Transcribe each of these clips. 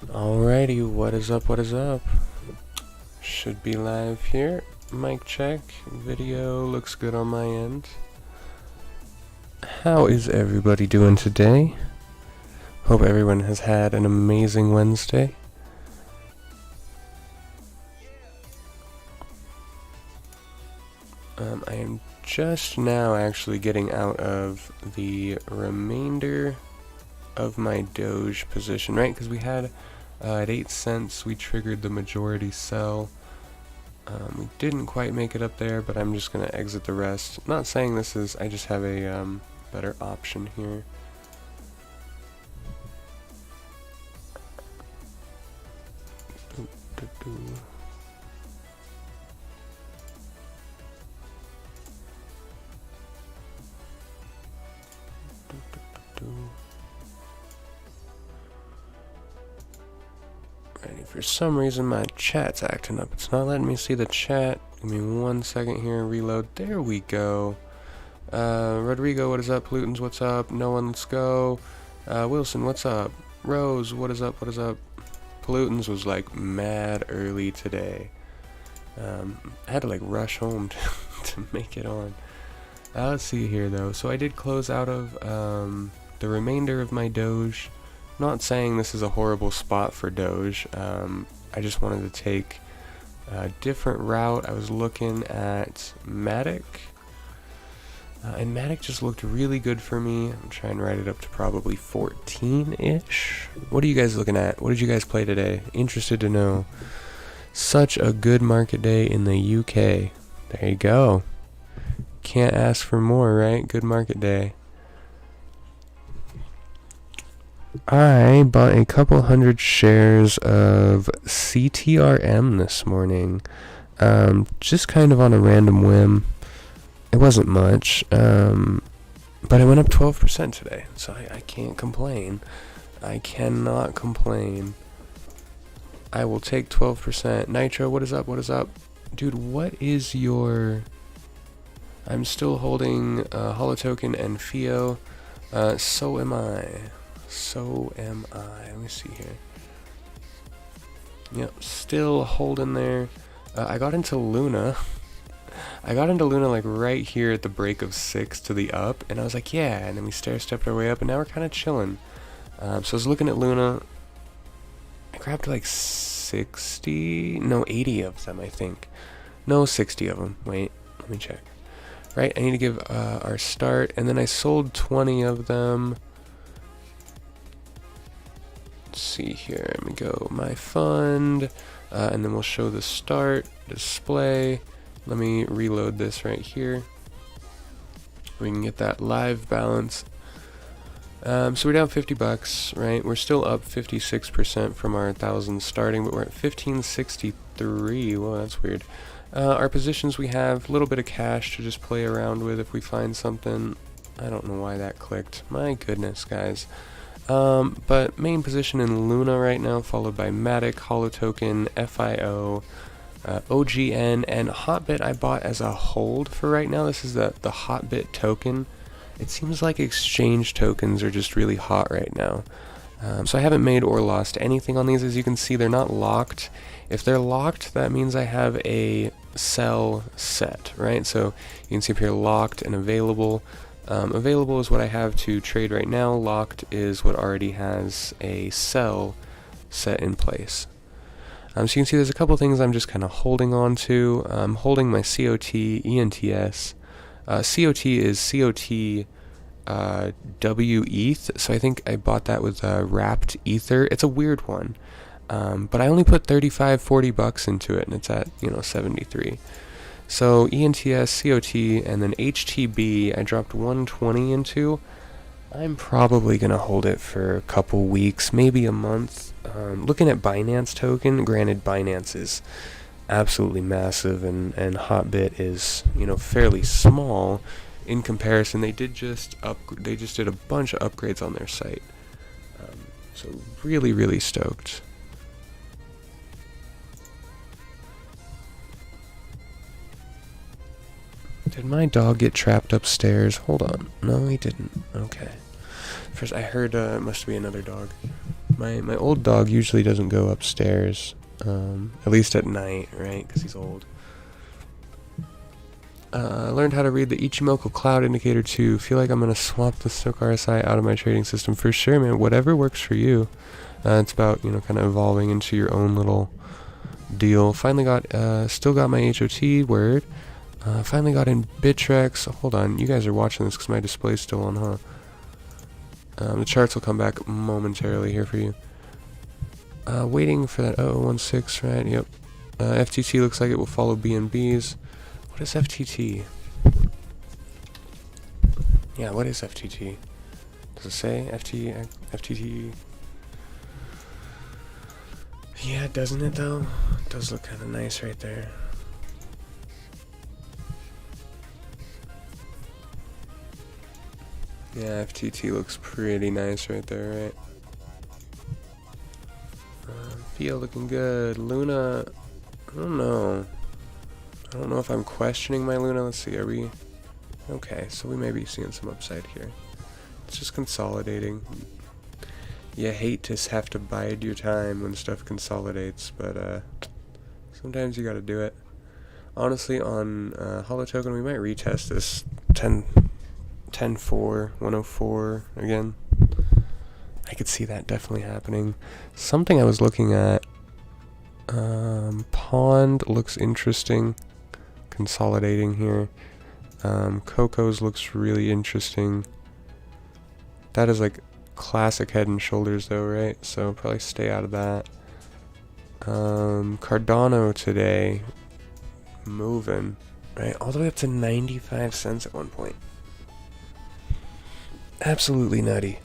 Alrighty, what is up, what is up? Should be live here. Mic check. Video looks good on my end. How is everybody doing today? Hope everyone has had an amazing Wednesday. I am just now actually getting out of the remainder of my Doge position, right? Because we had at 8 cents, we triggered the majority sell. We didn't quite make it up there, but I'm just going to exit the rest. Not saying this is, I just have a better option here. For some reason my chat's acting up. It's not letting me see the chat. Give me 1 second here. Reload. There we go. Rodrigo, what is up? Pollutants, what's up? No one, let's go. Wilson, what's up? Rose, what is up? What is up? Pollutants was like mad early today. I had to like rush home to make it on. Let's see here though. So I did close out of the remainder of my Doge. Not saying this is a horrible spot for Doge. I just wanted to take a different route. I was looking at Matic. And Matic just looked really good for me. I'm trying to write it up to probably 14-ish. What are you guys looking at? What did you guys play today? Interested to know. Such a good market day in the UK. There you go. Can't ask for more, right? Good market day. I bought a couple hundred shares of CTRM this morning, just kind of on a random whim. It wasn't much, but it went up 12% today, so I can't complain. I cannot complain. I will take 12%. Nitro, what is up? What is up? Dude, what is your... I'm still holding Holotoken and Fio. So am I. So am I. Let me see here. Yep, still holding there. I got into Luna. I got into Luna like right here at the break of 6 to the up, and I was like, yeah, and then we stair-stepped our way up, and now we're kind of chilling. So I was looking at Luna. I grabbed like 60, no, 80 of them, I think. No, 60 of them. Wait, let me check. Right, I need to give our start, and then I sold 20 of them. Let's see here, let me go my fund, and then we'll show the start display. Let me reload this right here. We can get that live balance. So we're down 50 bucks, right? We're still up 56% from our 1,000 starting, but we're at 1563. Whoa, that's weird. Our positions, we have a little bit of cash to just play around with if we find something. I don't know why that clicked. My goodness, guys. But main position in Luna right now, followed by Matic, Holotoken, FIO, OGN, and Hotbit I bought as a hold for right now. This is the Hotbit token. It seems like exchange tokens are just really hot right now. So I haven't made or lost anything on these. As you can see, they're not locked. If they're locked, that means I have a sell set, right? So you can see up here locked and available. Available is what I have to trade right now. Locked is what already has a sell set in place. So you can see there's a couple things I'm just kind of holding on to. I'm holding my COT, ENTS. COT is COT W ETH, so I think I bought that with wrapped ether. It's a weird one, but I only put 40 bucks into it, and it's at 73. So ENTS, COT, and then HTB I dropped 120 into. I'm probably gonna hold it for a couple weeks, maybe a month. Looking at Binance token, granted Binance is absolutely massive, and Hotbit is fairly small in comparison. They did just did a bunch of upgrades on their site, so really stoked. Did my dog get trapped upstairs? Hold on. No, he didn't. Okay. First, I heard it must be another dog. My old dog usually doesn't go upstairs, at least at night, right? Because he's old. I learned how to read the Ichimoku Cloud Indicator too. Feel like I'm gonna swap the Stoch RSI out of my trading system for sure, man. Whatever works for you. It's about kind of evolving into your own little deal. Finally got, still got my HOT word. Finally got in Bittrex. Hold on, you guys are watching this because my display's still on, huh? The charts will come back momentarily here for you. Waiting for that 0016, right? Yep. FTT looks like it will follow BNBs. What is FTT? Yeah, what is FTT? Does it say FTT? Yeah, doesn't it though? It does look kind of nice right there. Yeah, FTT looks pretty nice right there, right? Feel looking good. Luna, I don't know. I don't know if I'm questioning my Luna. Let's see, are we... Okay, so we may be seeing some upside here. It's just consolidating. You hate to have to bide your time when stuff consolidates, but sometimes you gotta do it. Honestly, on Holo Token, we might retest this 10.4, 104 again. I could see that definitely happening. Something I was looking at, Pond looks interesting, consolidating here. Coco's looks really interesting. That is like classic Head and Shoulders though, right? So probably stay out of that. Cardano today, moving, right? All the way up to 95 cents at one point. Absolutely nutty.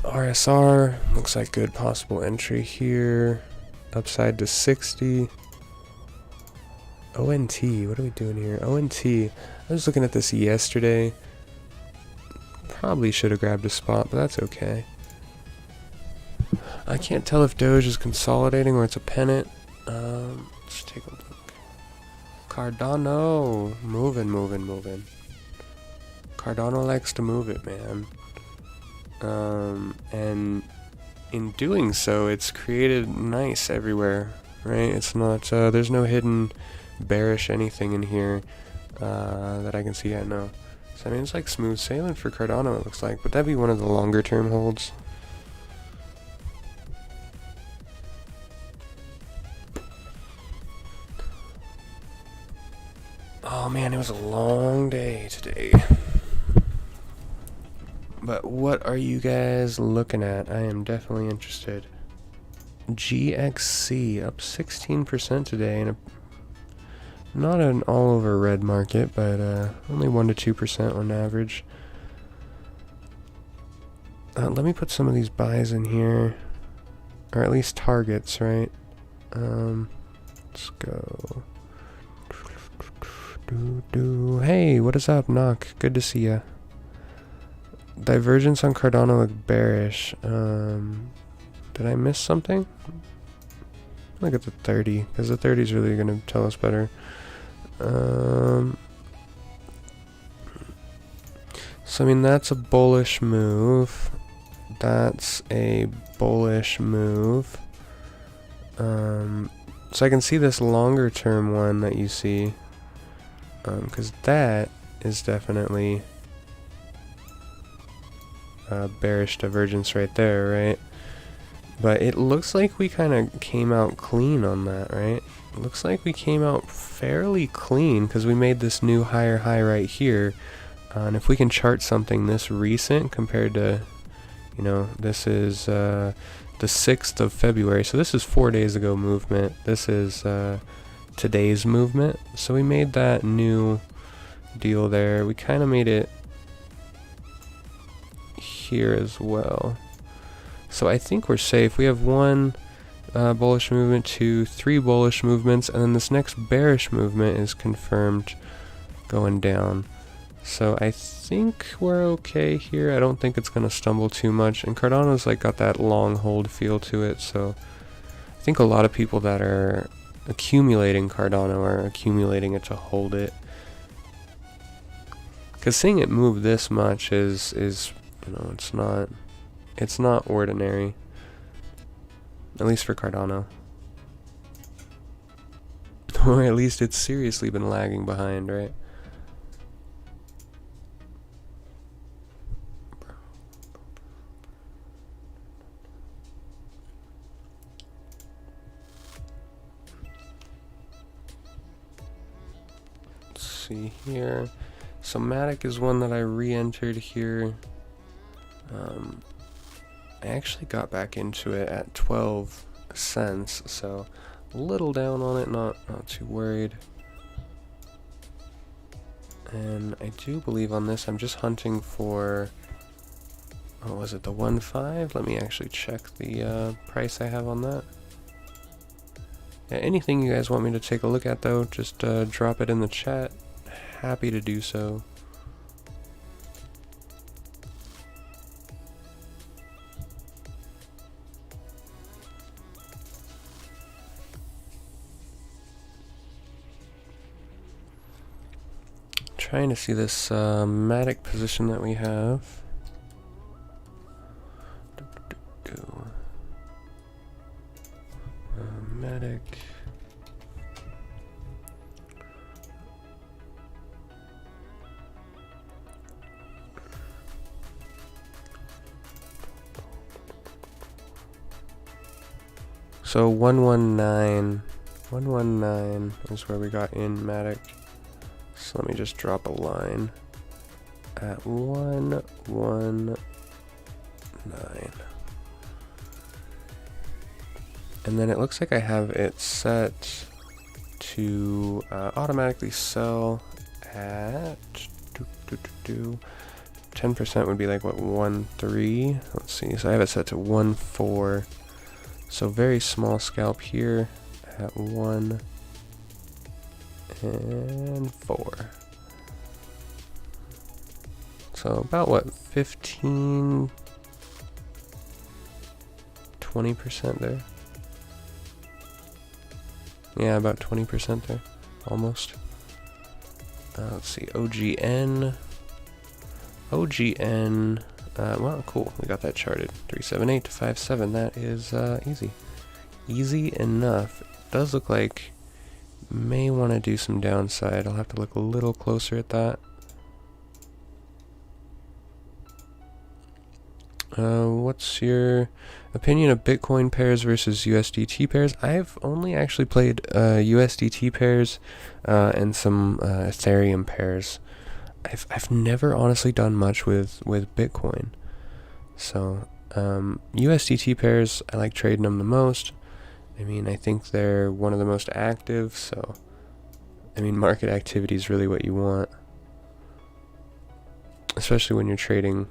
RSR looks like good possible entry here. Upside to 60. ONT, what are we doing here? ONT, I was looking at this yesterday. Probably should have grabbed a spot, but that's okay. I can't tell if Doge is consolidating or it's a pennant. Let's take a look. Cardano, moving. Cardano likes to move it, man. And in doing so, it's created nice everywhere, right? It's not, there's no hidden bearish anything in here that I can see yet, no. So I mean, it's like smooth sailing for Cardano, it looks like. Would that be one of the longer term holds? Oh man, it was a long day today. But what are you guys looking at? I am definitely interested. GXC up 16% today in a not an all over red market, but only 1 to 2% on average. Let me put some of these buys in here, or at least targets, right? Let's go. Hey, what is up, Knock? Good to see ya. Divergence on Cardano look bearish. Did I miss something? Look at the 30, because the 30 is really going to tell us better. So I mean, that's a bullish move. That's a bullish move. So I can see this longer term one that you see, because that is definitely bearish divergence right there, right? But it looks like we kind of came out clean on that, right? It looks like we came out fairly clean because we made this new higher high right here. And if we can chart something this recent compared to, you know, this is the 6th of February. So this is 4 days ago movement. This is today's movement. So we made that new deal there. We kind of made it here as well. So I think we're safe. We have 1 bullish movement, 2, 3 bullish movements, and then this next bearish movement is confirmed going down. So I think we're okay here. I don't think it's going to stumble too much. And Cardano's like got that long hold feel to it. So I think a lot of people that are accumulating Cardano are accumulating it to hold it. Because seeing it move this much is you know, it's not ordinary. At least for Cardano. Or at least it's seriously been lagging behind, right? Let's see here. So Matic is one that I re-entered here. I actually got back into it at 12 cents, so a little down on it, not too worried. And I do believe on this I'm just hunting for, what was it, the 1.5? Let me actually check the price I have on that. Yeah, anything you guys want me to take a look at though, just drop it in the chat. Happy to do so. Trying to see this Matic position that we have. Matic. So 119 is where we got in Matic. So let me just drop a line at 119. And then it looks like I have it set to automatically sell at 10% would be like what, 1.3. Let's see, so I have it set to 1.4. So very small scalp here at 1 and 4. So about what, 15, 20% there? Yeah, about 20% there, almost. Let's see, OGN. Well, cool, we got that charted. 378 to 57, that is easy. Easy enough. It does look like may want to do some downside. I'll have to look a little closer at that. What's your opinion of Bitcoin pairs versus USDT pairs? I've only actually played USDT pairs and some Ethereum pairs. I've never honestly done much with Bitcoin. So USDT pairs, I like trading them the most. I mean, I think they're one of the most active, so I mean, market activity is really what you want, especially when you're trading,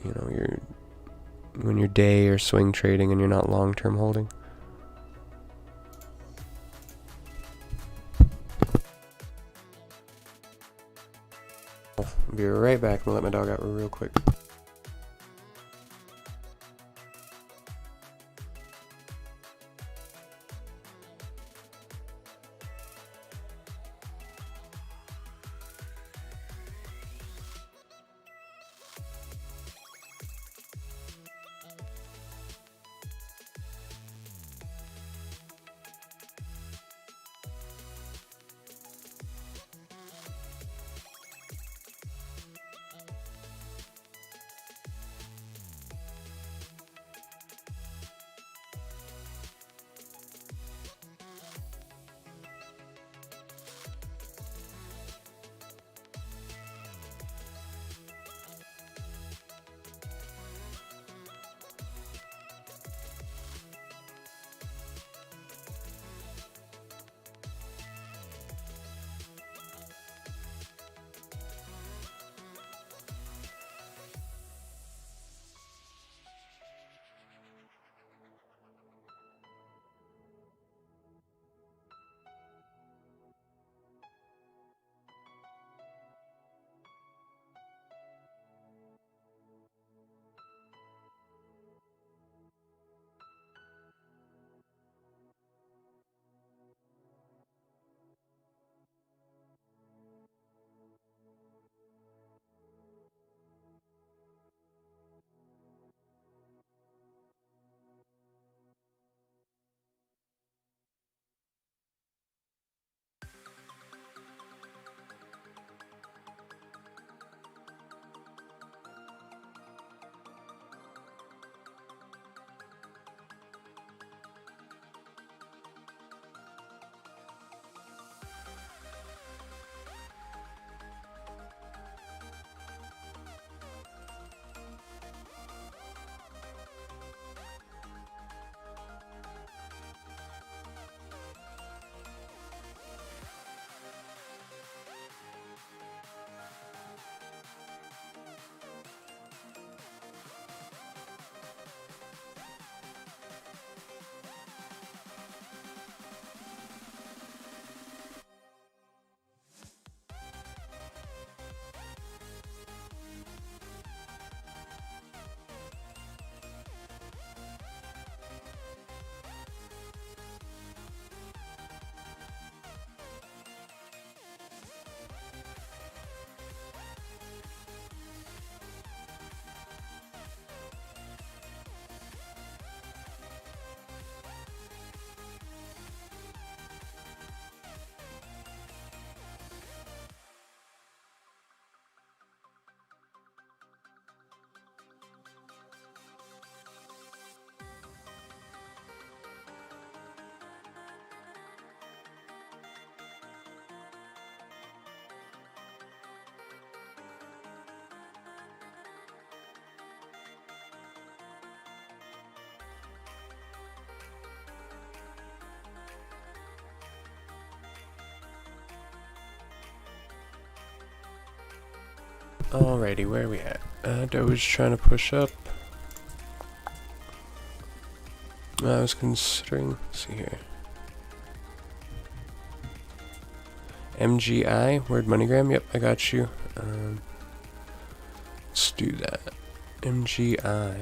you know, when you're day or swing trading and you're not long-term holding. I'll be right back. I'm gonna let my dog out real quick. Alrighty, where are we at? Doge trying to push up. I was considering, let's see here. MGI, word MoneyGram, yep, I got you. Let's do that. MGI.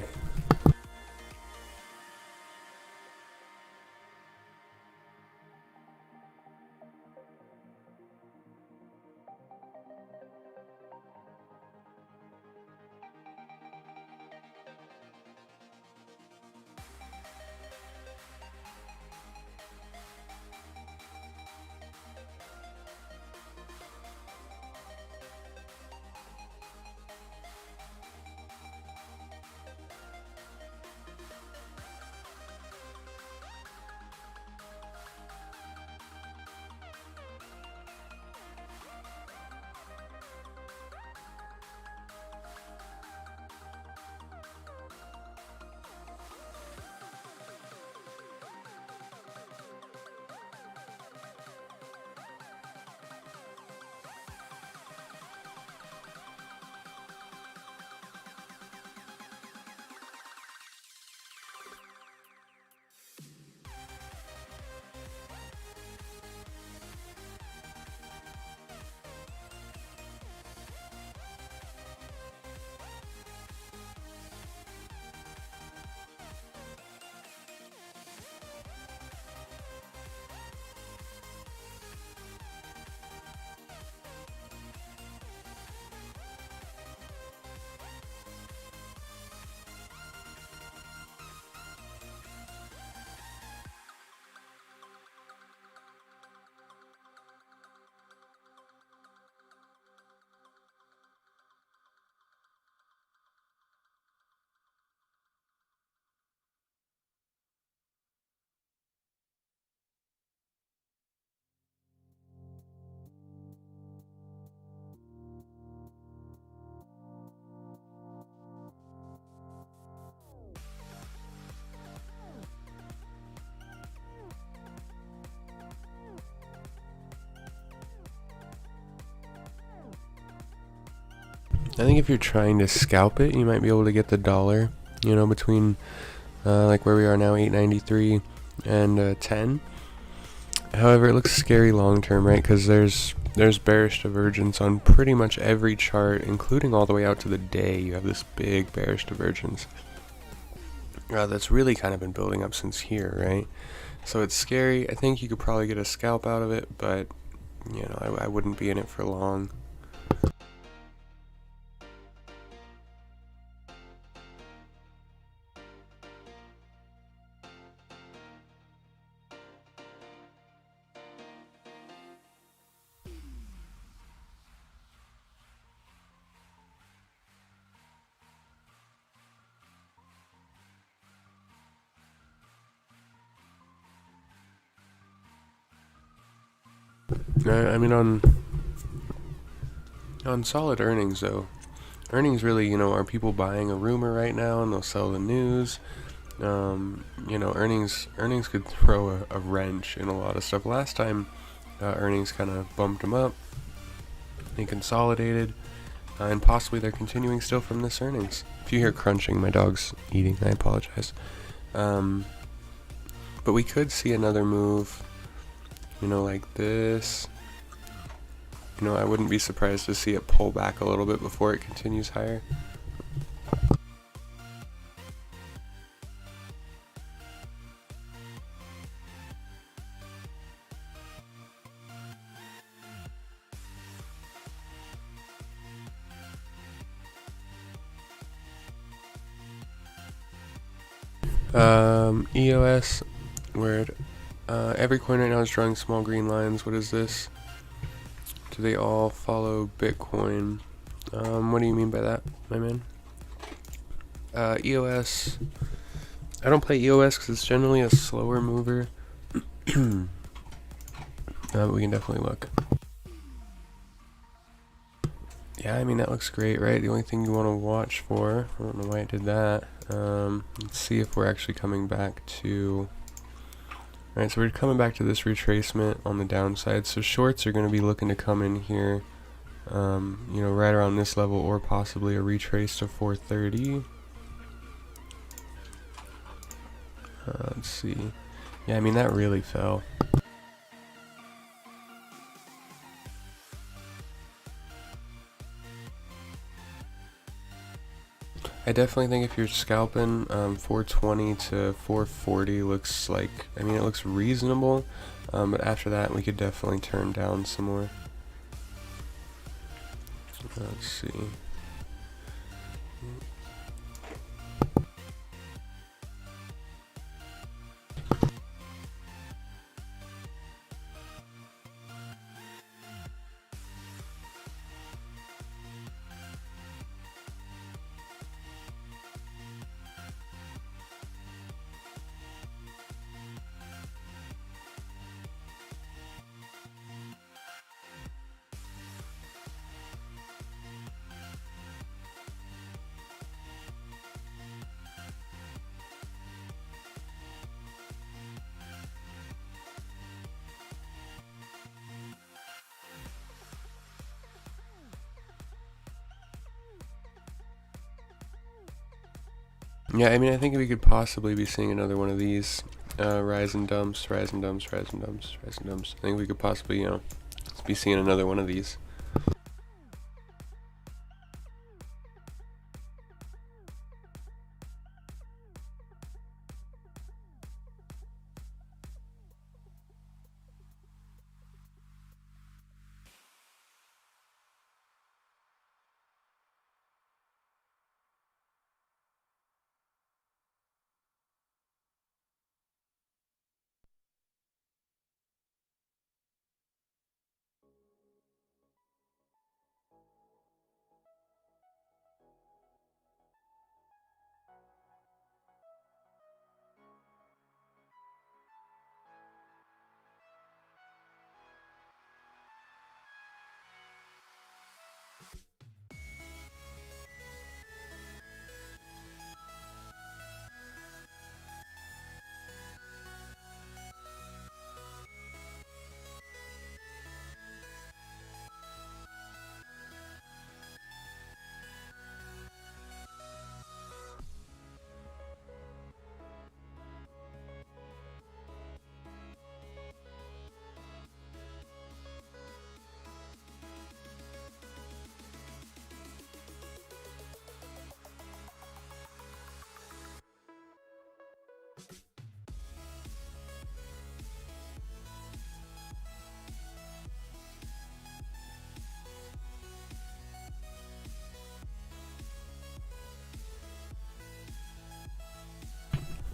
I think if you're trying to scalp it, you might be able to get the dollar, you know, between like where we are now, 893 and 10. However, it looks scary long term, right? Because there's bearish divergence on pretty much every chart, including all the way out to the day. You have this big bearish divergence that's really kind of been building up since here, right? So it's scary. I think you could probably get a scalp out of it, but you know, I wouldn't be in it for long. I mean, on solid earnings though, earnings really, you know, are people buying a rumor right now and they'll sell the news? You know, earnings could throw a wrench in a lot of stuff. Last time, earnings kind of bumped them up. They consolidated, and possibly they're continuing still from this earnings. If you hear crunching, my dog's eating. I apologize. But we could see another move, you know, like this. You know, I wouldn't be surprised to see it pull back a little bit before it continues higher. EOS, word. Every coin right now is drawing small green lines. What is this? Do they all follow Bitcoin? What do you mean by that, my man? EOS. I don't play EOS because it's generally a slower mover. But we can definitely look. Yeah, I mean, that looks great, right? The only thing you want to watch for, I don't know why it did that. Let's see if we're actually coming back to... Alright, so we're coming back to this retracement on the downside. So shorts are going to be looking to come in here you know, right around this level, or possibly a retrace to 430. Let's see. Yeah, I mean, that really fell. I definitely think if you're scalping, 420 to 440 looks like, I mean, it looks reasonable, but after that we could definitely turn down some more. Let's see. Yeah, I mean, I think we could possibly be seeing another one of these, rise and dumps, rise and dumps, rise and dumps, rise and dumps. I think we could possibly, you know, be seeing another one of these.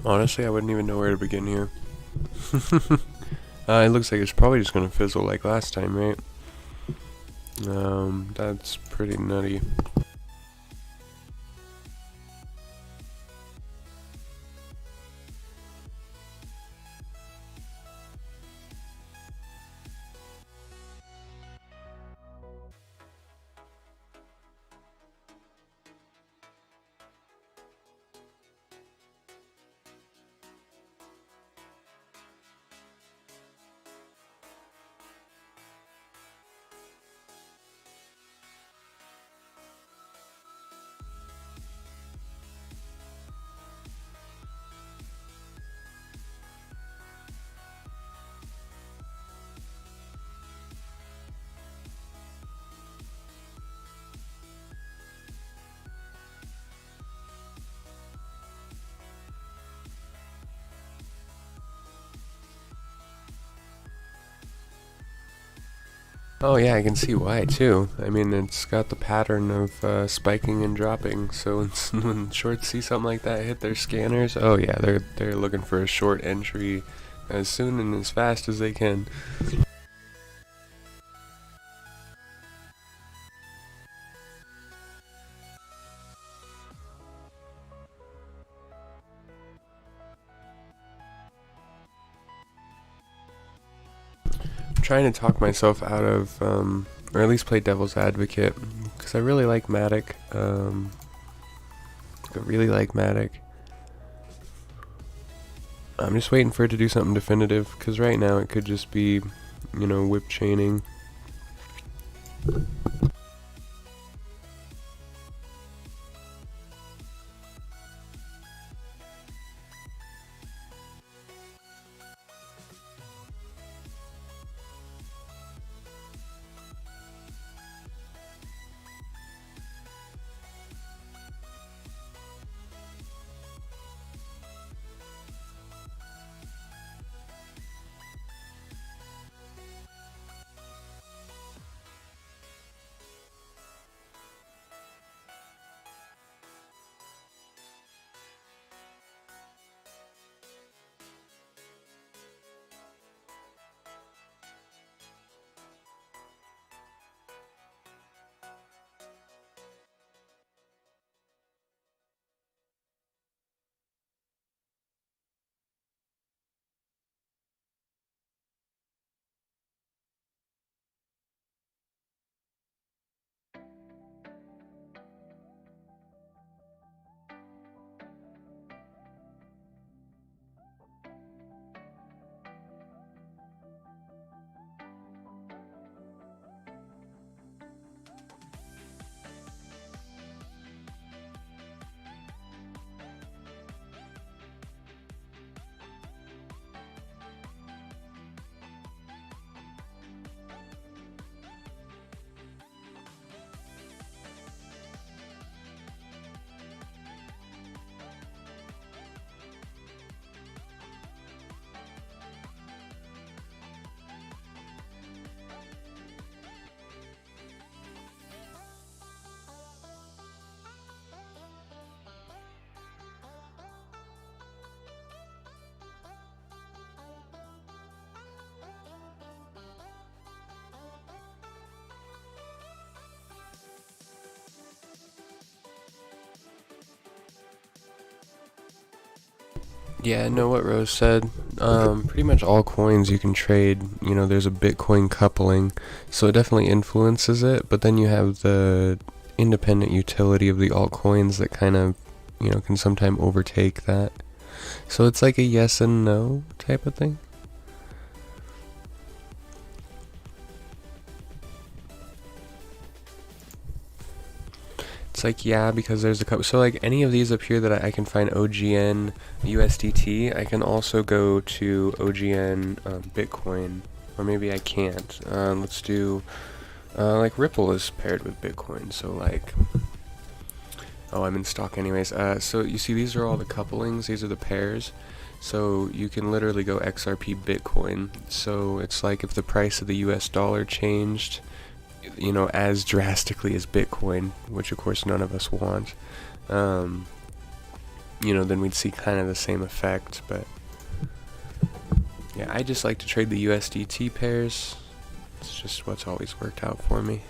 Honestly, I wouldn't even know where to begin here. It looks like it's probably just gonna fizzle like last time, right? That's pretty nutty. Oh yeah, I can see why too. I mean, it's got the pattern of spiking and dropping. So when shorts see something like that hit their scanners, oh yeah, they're looking for a short entry as soon and as fast as they can. Trying to talk myself out of, or at least play devil's advocate, because I really like Matic. I really like Matic. I'm just waiting for it to do something definitive, because right now it could just be, you know, whip chaining. Yeah, I know what Rose said. Pretty much all coins you can trade, there's a Bitcoin coupling, so it definitely influences it, but then you have the independent utility of the altcoins that kind of, can sometimes overtake that. So it's like a yes and no type of thing. It's like, yeah, because there's a couple. So, like, any of these up here that I can find OGN USDT, I can also go to OGN Bitcoin. Or maybe I can't. Let's do, like, Ripple is paired with Bitcoin. So, like, oh, I'm in stock anyways. So, you see, these are all the couplings. These are the pairs. So, you can literally go XRP Bitcoin. So, it's like if the price of the US dollar changed, as drastically as Bitcoin, which of course none of us want, then we'd see kind of the same effect. But yeah, I just like to trade the USDT pairs. It's just what's always worked out for me.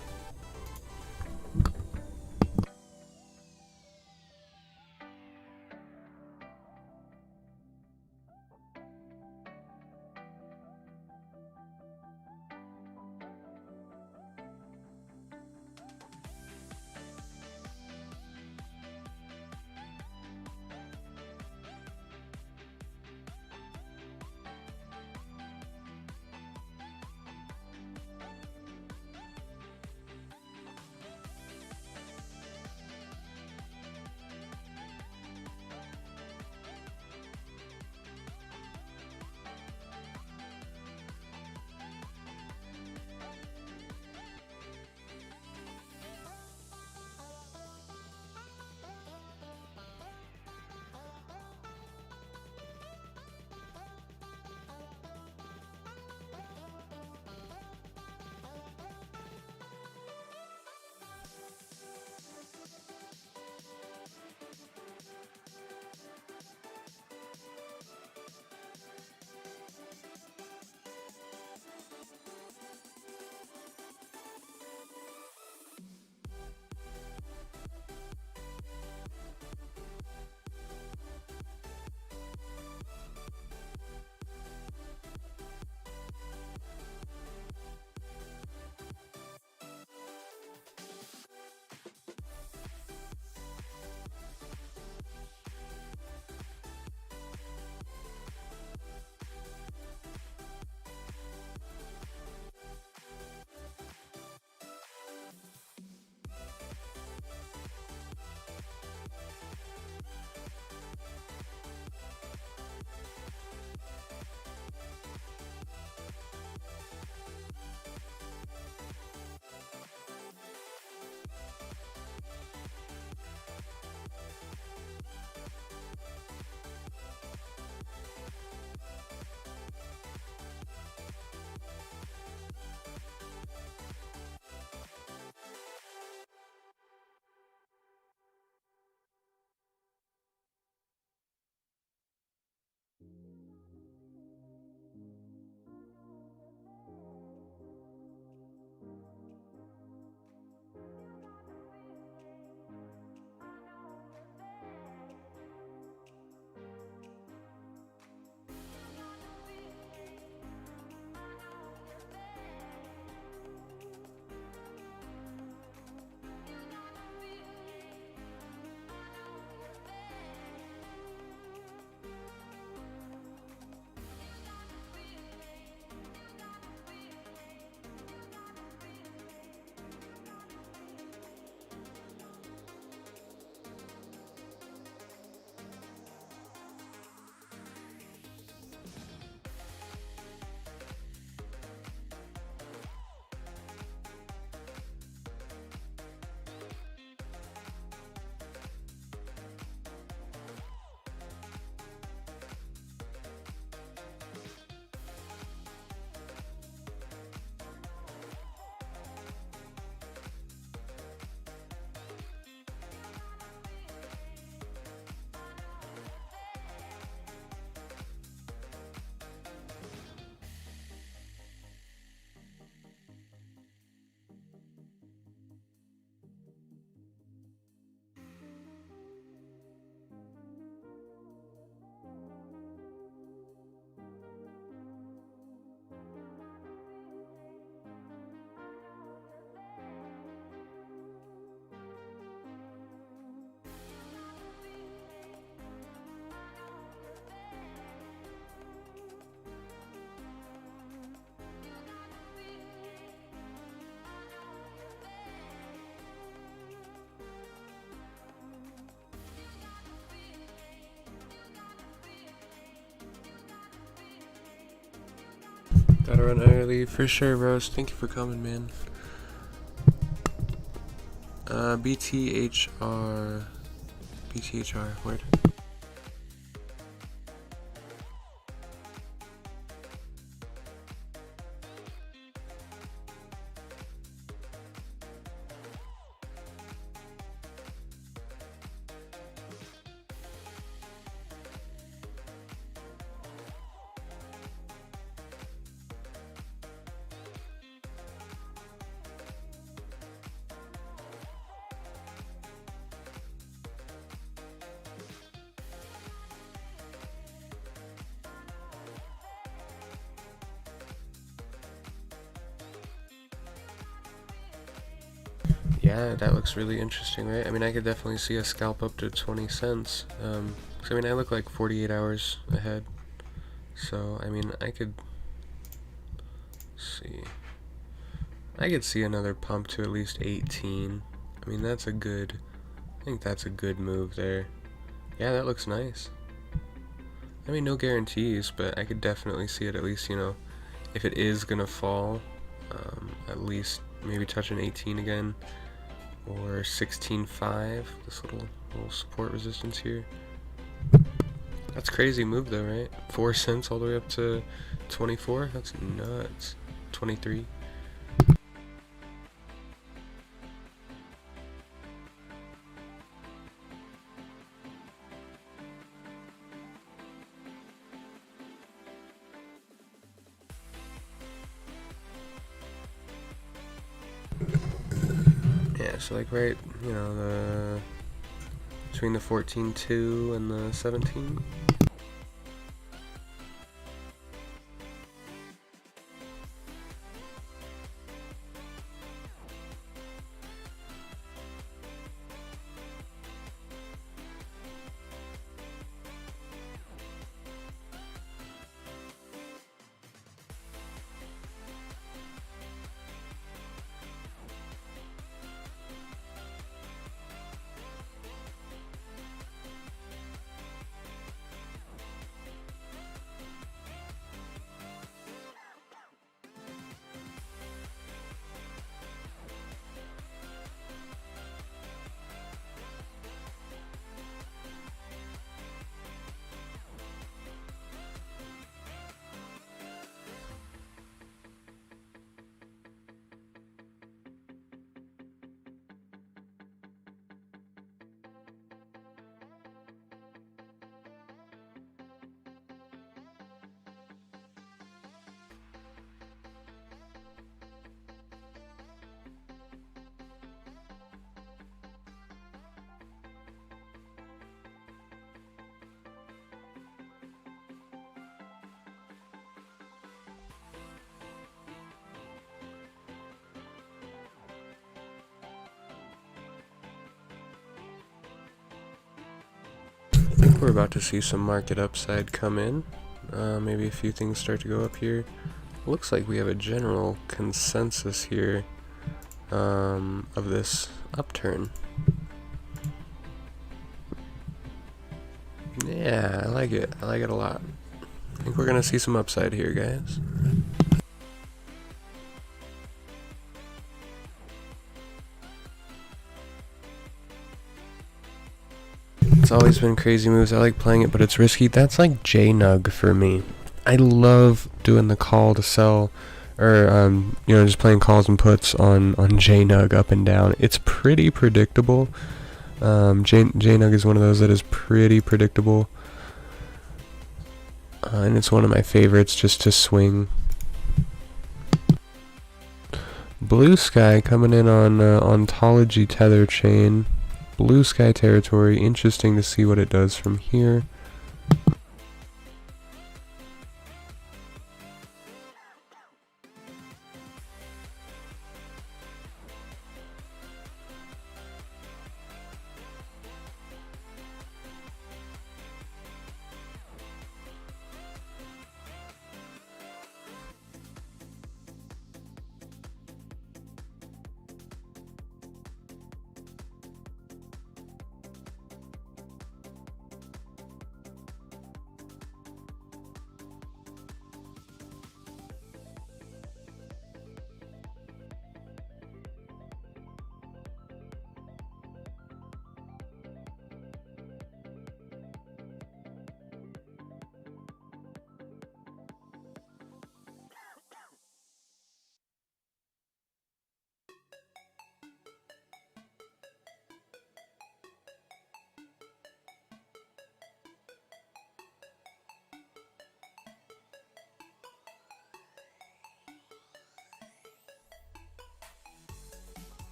Gotta run early for sure, Rose. Thank you for coming, man. BTHR. BTHR, word. Yeah, that looks really interesting, right? I mean, I could definitely see a scalp up to 20 cents. 'Cause, I mean, I look like 48 hours ahead. So, I mean, I could see. I could see another pump to at least 18. I mean, that's a good, I think that's a good move there. Yeah, that looks nice. I mean, no guarantees, but I could definitely see it at least, you know, if it is gonna fall, at least maybe touch an 18 again, or 16.5, this little support resistance here. That's crazy move though, right? 4 cents all the way up to 24? That's nuts. 23. Yeah, so like right, you know, the between the 14.2 and the 17. I think we're about to see some market upside come in. Maybe a few things start to go up here. Looks like we have a general consensus here of this upturn. Yeah, I like it. I like it a lot. I think we're gonna see some upside here, guys. It's always been crazy moves. I like playing it, but it's risky. That's like JNUG for me. I love doing the call to sell, or you know, just playing calls and puts on JNUG up and down. It's pretty predictable. JNUG is one of those that is pretty predictable, and it's one of my favorites just to swing. Blue Sky coming in on Ontology Tether Chain. Blue Sky territory. Interesting to see what it does from here.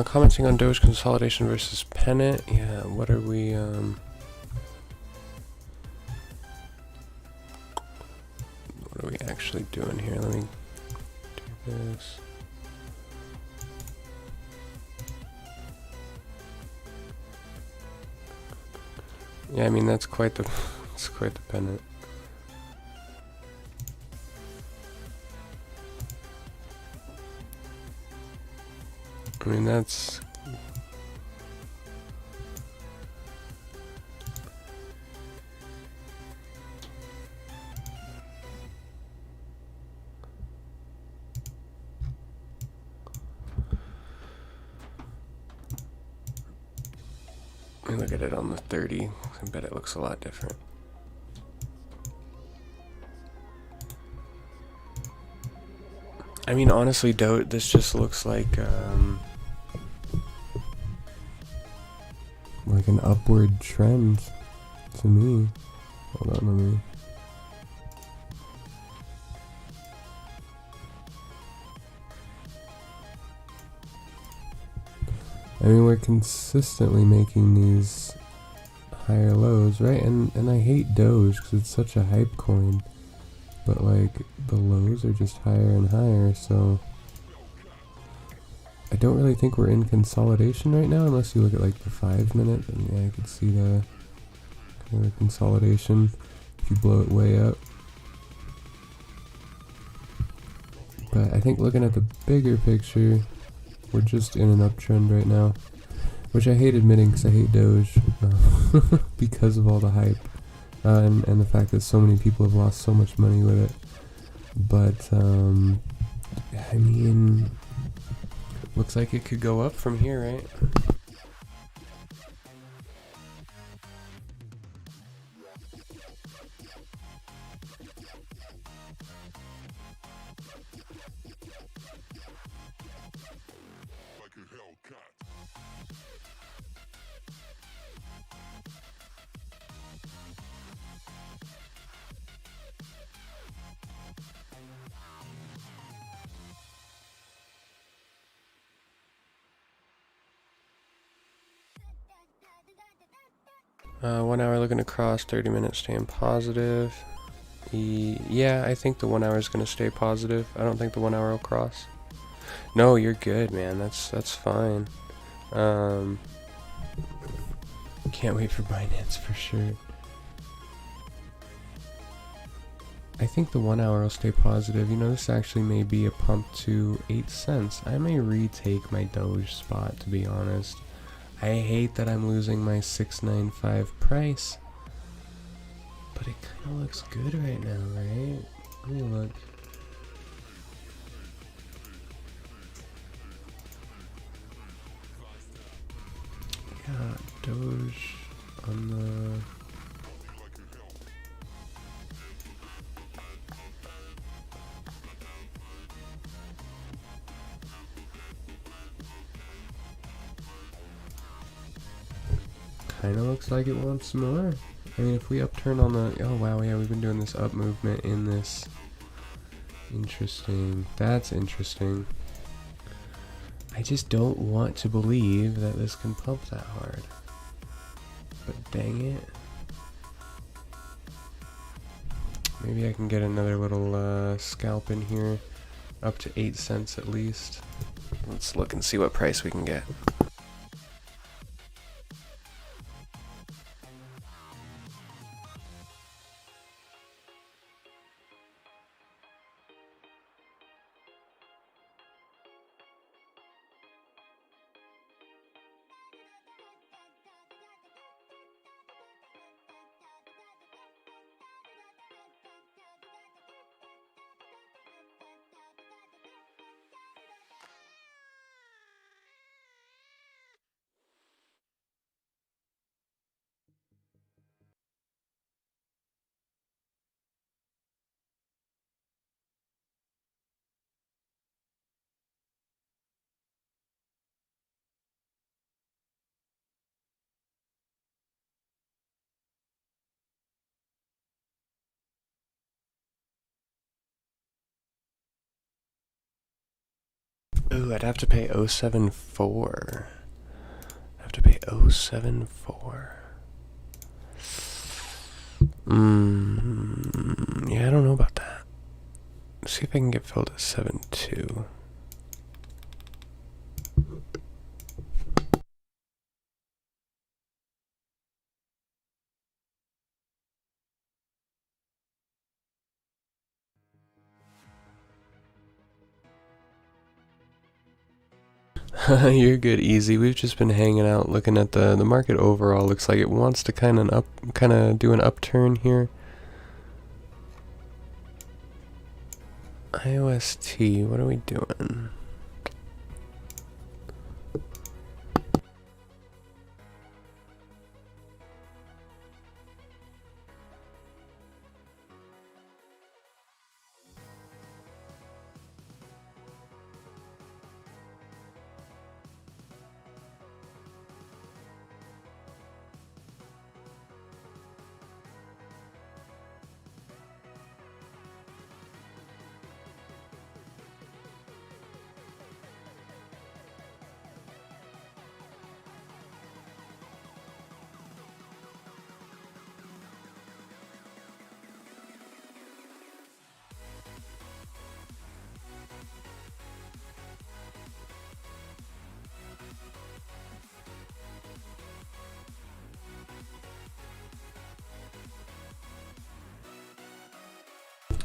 Commenting on Doge consolidation versus pennant. Yeah, what are we, what are we actually doing here? Let me do this. Yeah, I mean, that's quite the, it's quite the pennant. I mean, that's... Let me look at it on the 30. I bet it looks a lot different. I mean, honestly, this just looks like an upward trend to me. Hold on, let me... I mean, we're consistently making these higher lows, right? And I hate Doge because it's such a hype coin. But like, the lows are just higher and higher, so... I don't really think we're in consolidation right now, unless you look at like the 5 minute, and yeah, I could see the kind of consolidation if you blow it way up. But I think looking at the bigger picture, we're just in an uptrend right now, which I hate admitting because I hate Doge because of all the hype and the fact that so many people have lost so much money with it. But I mean, looks like it could go up from here, right? One hour looking to cross, 30 minutes staying positive. Yeah, I think the 1 hour is going to stay positive. I don't think the 1 hour will cross. No, you're good, man. That's fine. Can't wait for Binance for sure. I think the 1 hour will stay positive. You know, this actually may be a pump to 8 cents. I may retake my Doge spot, to be honest. I hate that I'm losing my 695 price. But it kind of looks good right now, right? Let me look. Yeah, Doge on the... Kind of looks like it wants some more. I mean, if we upturn on the... Oh, wow, yeah, we've been doing this up movement in this. Interesting. That's interesting. I just don't want to believe that this can pump that hard. But dang it. Maybe I can get another little scalp in here. Up to 8 cents at least. Let's look and see what price we can get. Ooh, I'd have to pay 074. I have to pay 074. Yeah, I don't know about that. Let's see if I can get filled at 7.2. You're good, easy. We've just been hanging out, looking at the market overall. Looks like it wants to kind of do an upturn here. IOST, what are we doing?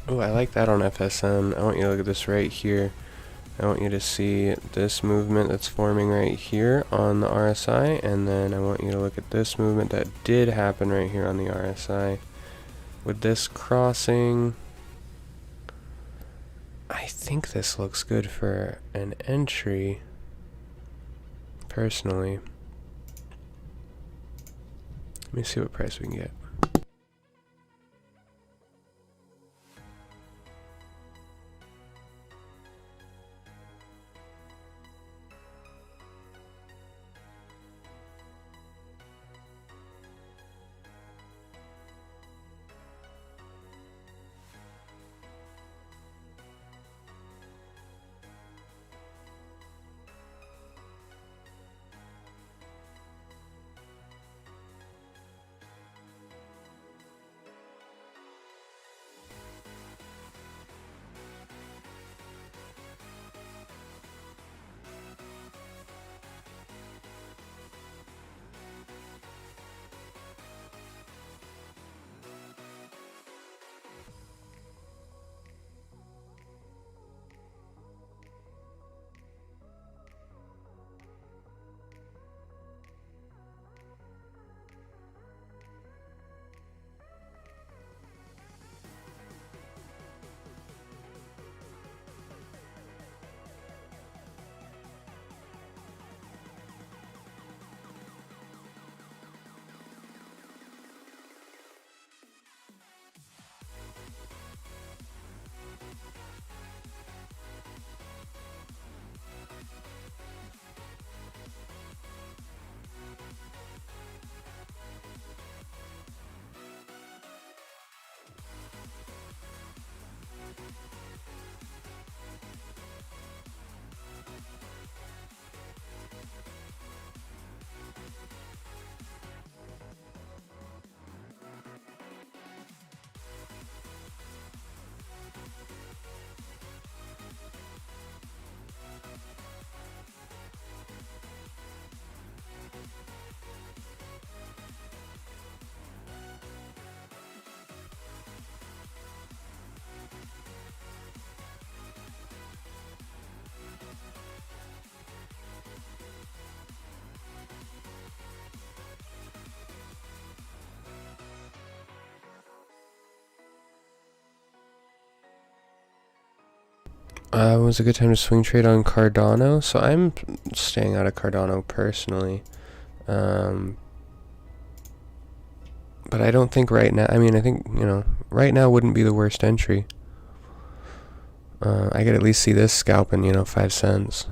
Oh, I like that on FSN. I want you to look at this right here. I want you to see this movement that's forming right here on the RSI, and then I want you to look at this movement that did happen right here on the RSI. With this crossing, I think this looks good for an entry, personally. Let me see what price we can get. Was a good time to swing trade on Cardano, so I'm staying out of Cardano personally. But I don't think right now, I mean, I think, right now wouldn't be the worst entry. I could at least see this scalping, 5 cents.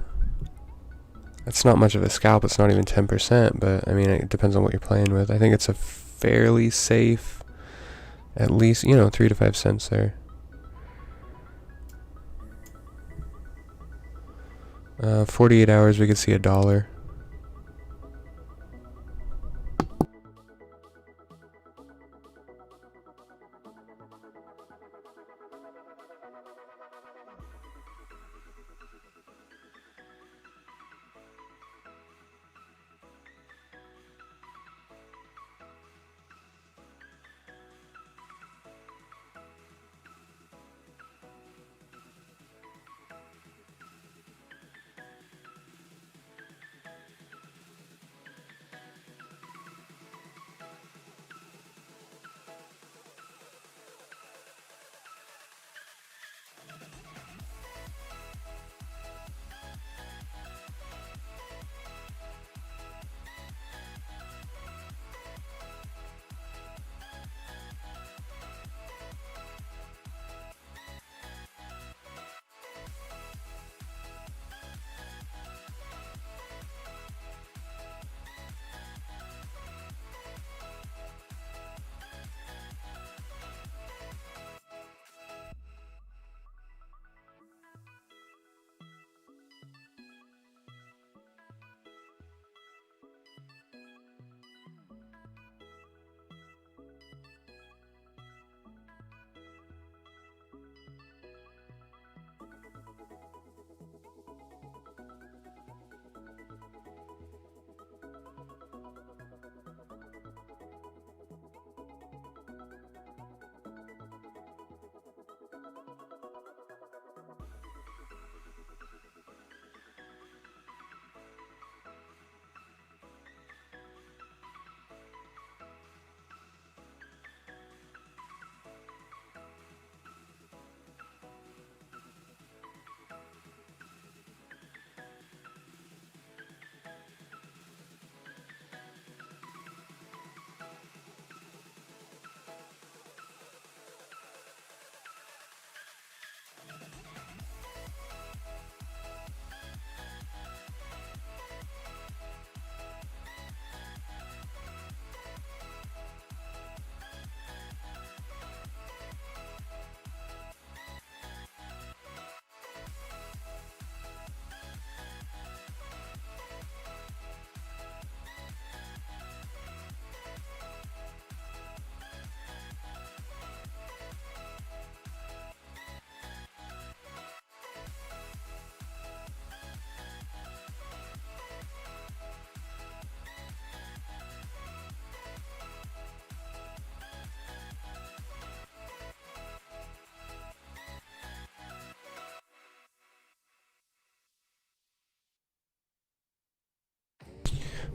That's not much of a scalp, it's not even 10%, but I mean, it depends on what you're playing with. I think it's a fairly safe, at least, 3 to 5 cents there. 48 hours we could see $1.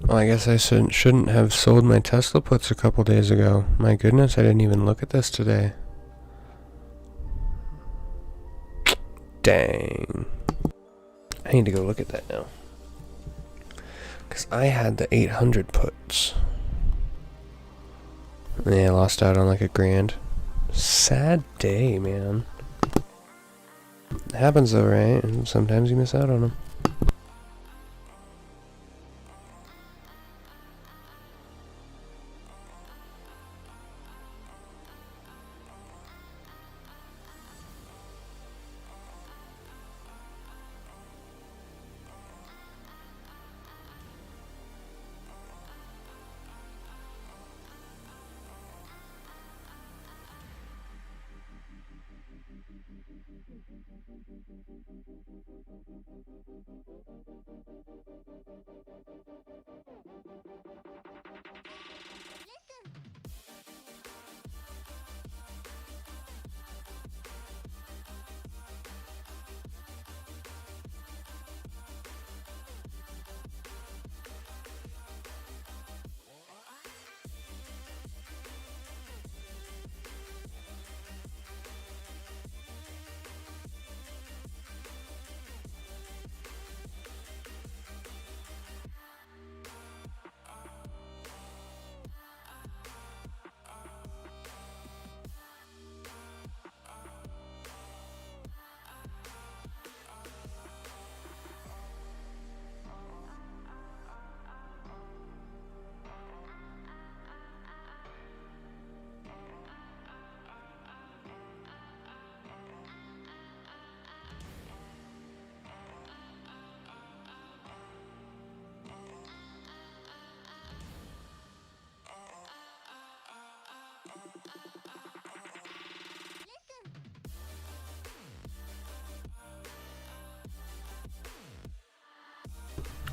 Well, I guess I shouldn't have sold my Tesla puts a couple days ago. My goodness, I didn't even look at this today. Dang. I need to go look at that now. Because I had the 800 puts. Yeah, I lost out on like $1,000. Sad day, man. It happens though, right? And sometimes you miss out on them.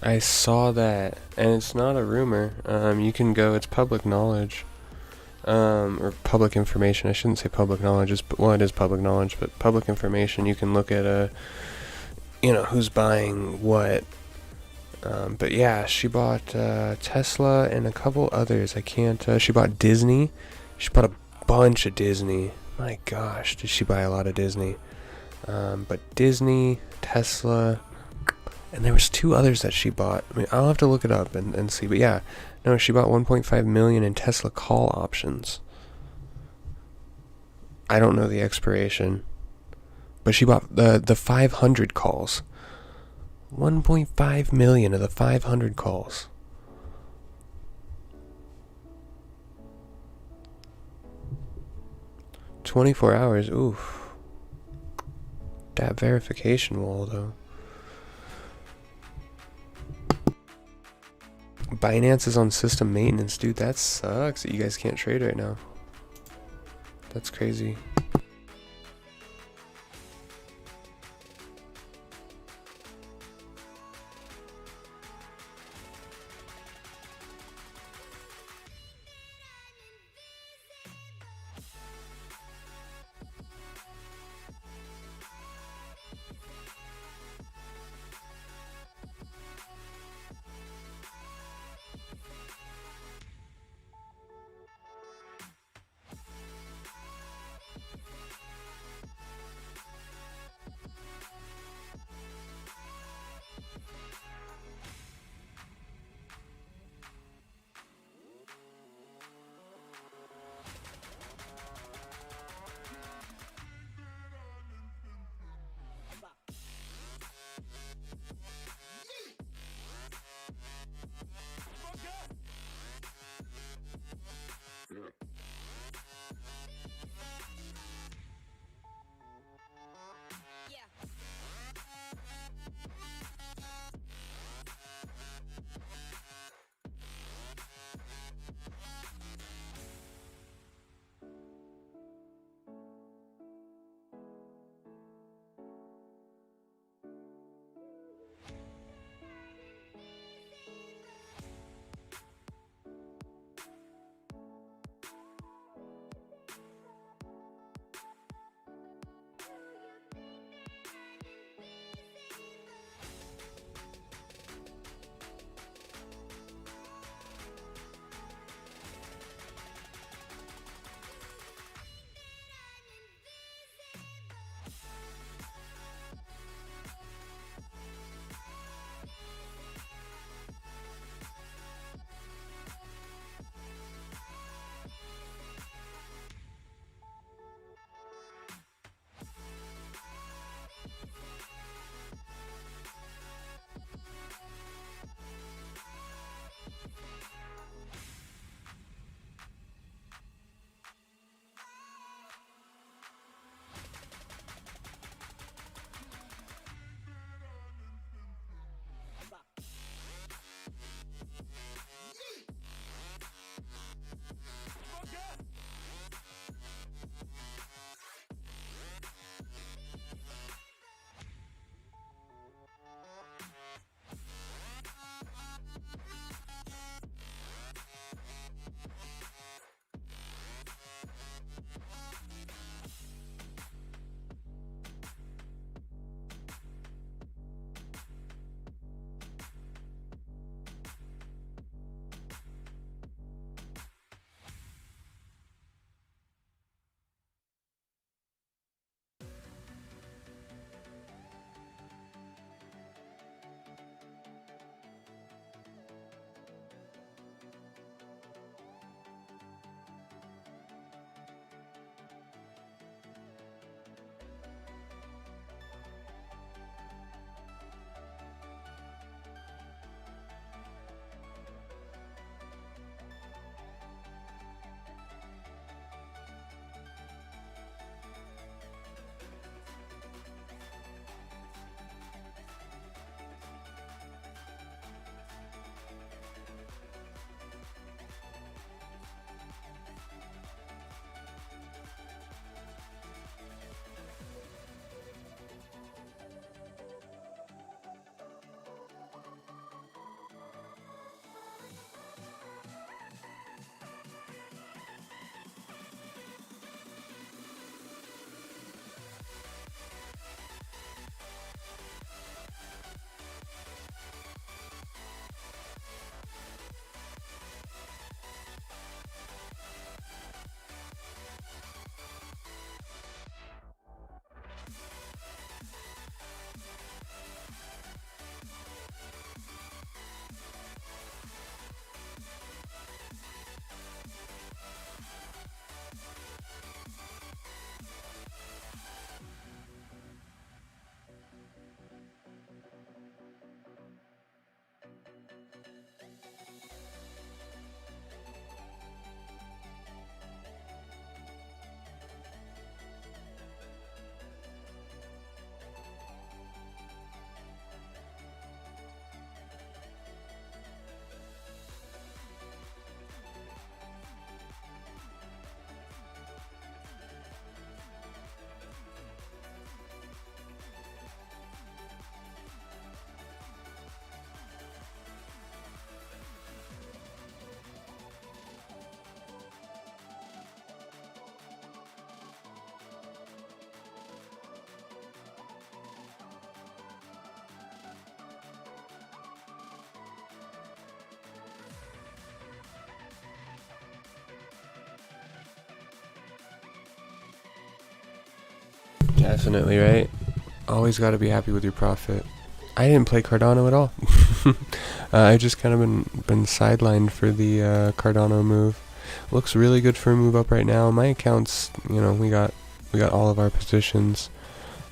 I saw that, and it's not a rumor. You can go, it's public knowledge. Or public information. I shouldn't say public knowledge, well, it is public knowledge, but public information. You can look at, who's buying what. But yeah, she bought Tesla and a couple others. I can't. She bought Disney. She bought a bunch of Disney. My gosh, did she buy a lot of Disney? But Disney, Tesla, and there was two others that she bought. I mean, I'll have to look it up and see. But yeah, no, she bought 1.5 million in Tesla call options. I don't know the expiration, but she bought the 500 calls. 1.5 million of the 500 calls. "24 hours, oof. That verification wall, though. Binance is on system maintenance, dude. That sucks that you guys can't trade right now. That's crazy. Definitely, right? Always got to be happy with your profit. I didn't play Cardano at all. I just kind of been sidelined for the Cardano move. Looks really good for a move up right now. My accounts, you know, we got all of our positions.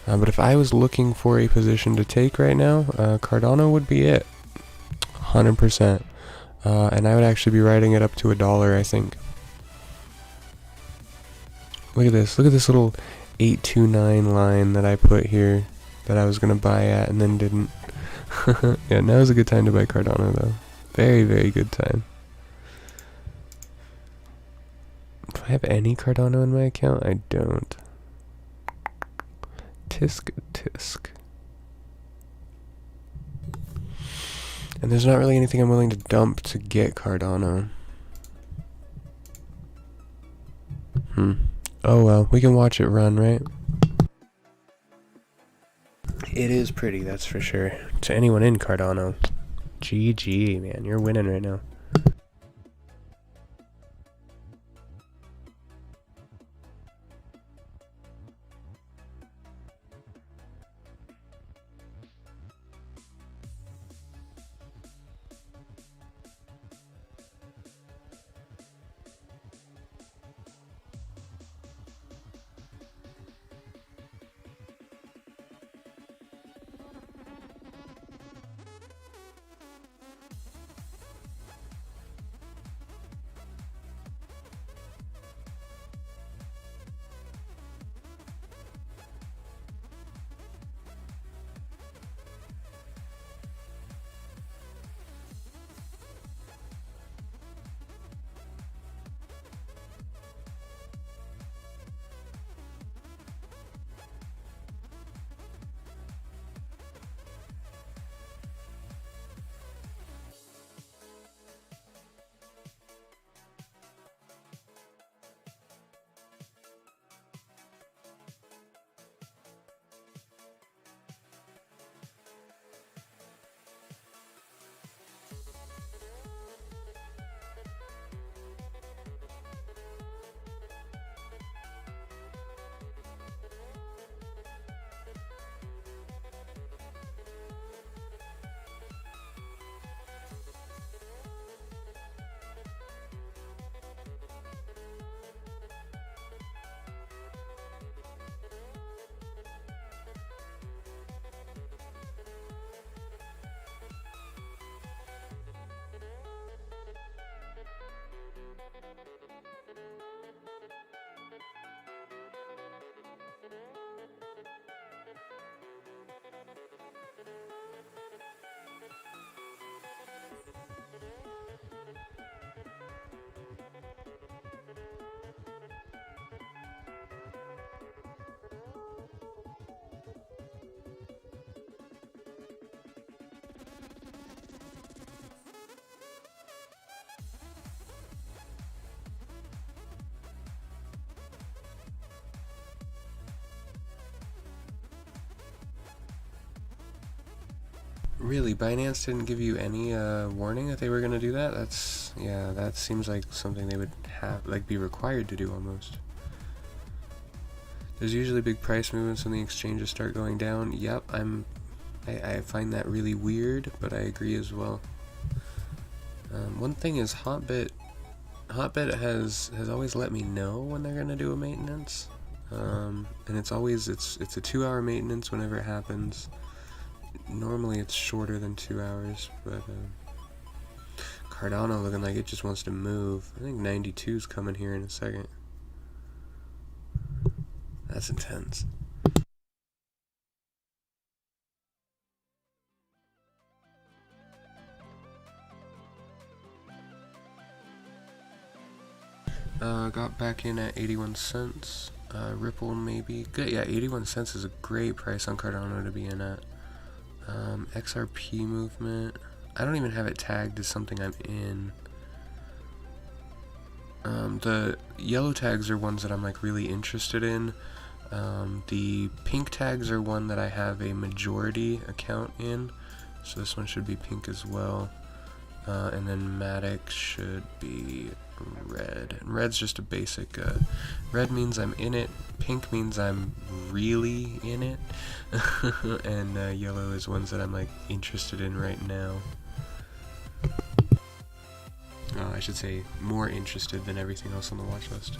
But if I was looking for a position to take right now, Cardano would be it, 100%. And I would actually be writing it up to $1, I think. Look at this. Look at this little 829 line that I put here that I was gonna buy at and then didn't. Yeah, now's a good time to buy Cardano though. Very, very good time. Do I have any Cardano in my account? I don't. Tisk tisk. And there's not really anything I'm willing to dump to get Cardano. Oh well, we can watch it run, right? It is pretty, that's for sure. To anyone in Cardano, GG, man, you're winning right now. Really, Binance didn't give you any warning that they were gonna do that? Yeah, that seems like something they would have, like, be required to do almost. There's usually big price movements when the exchanges start going down. Yep, I find that really weird, but I agree as well. One thing is Hotbit has always let me know when they're gonna do a maintenance, and it's a 2-hour maintenance whenever it happens. Normally it's shorter than 2 hours, but Cardano looking like it just wants to move. I think 92's coming here in a second. That's intense. Got back in at 81 cents. Ripple maybe. Good, yeah, 81 cents is a great price on Cardano to be in at. XRP movement. I don't even have it tagged as something I'm in. The yellow tags are ones that I'm like really interested in. The pink tags are one that I have a majority account in, so this one should be pink as well. And then Matic should be red. And red's just a basic, red means I'm in it, pink means I'm really in it, and yellow is ones that I'm like interested in right now. I should say more interested than everything else on the watch list.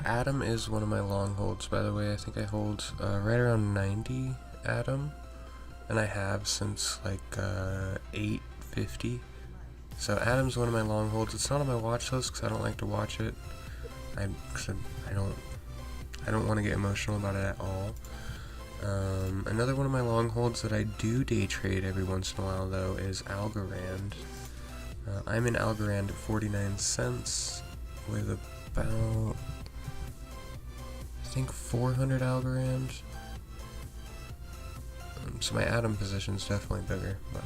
Atom is one of my long holds, by the way. I think I hold right around 90 Atom, and I have since like 850. So Atom's one of my long holds. It's not on my watch list because I don't like to watch it. I don't want to get emotional about it at all. Another one of my long holds that I do day trade every once in a while though is Algorand. I'm in Algorand at 49 cents with about, I think, 400 Algorand. So my Atom position's definitely bigger, but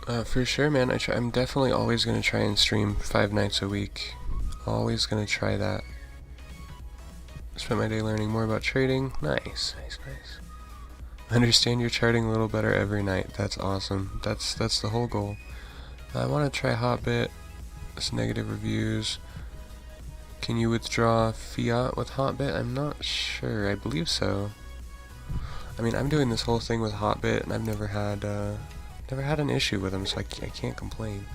For sure, man. I'm definitely always gonna try and stream 5 nights a week. Always gonna try that. Spent my day learning more about trading. Nice, nice, nice. Understand your charting a little better every night. That's awesome. That's the whole goal. I want to try Hotbit. It's negative reviews. Can you withdraw fiat with Hotbit? I'm not sure. I believe so. I mean, I'm doing this whole thing with Hotbit, and I've never had an issue with them, so I can't complain.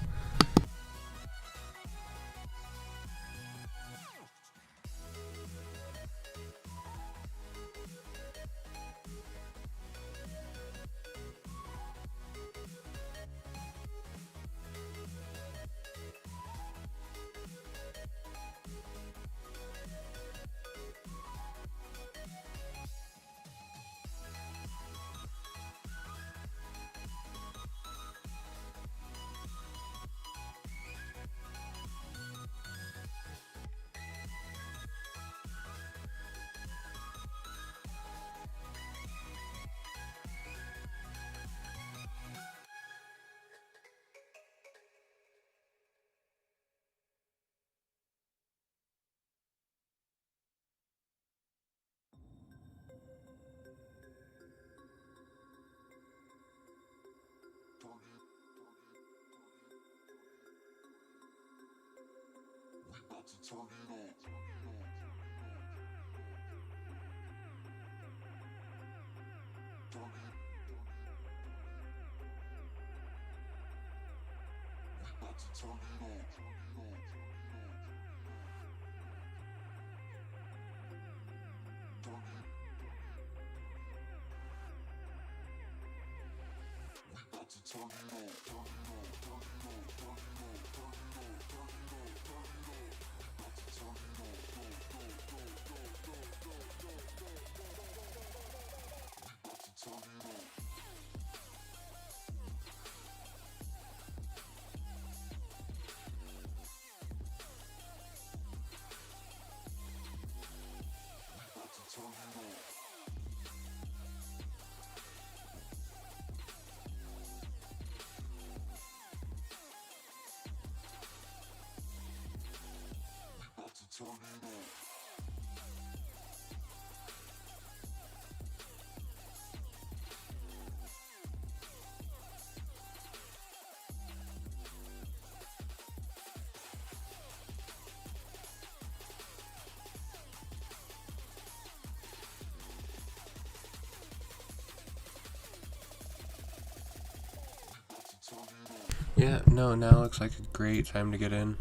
Yeah, no, now looks like a great time to get in.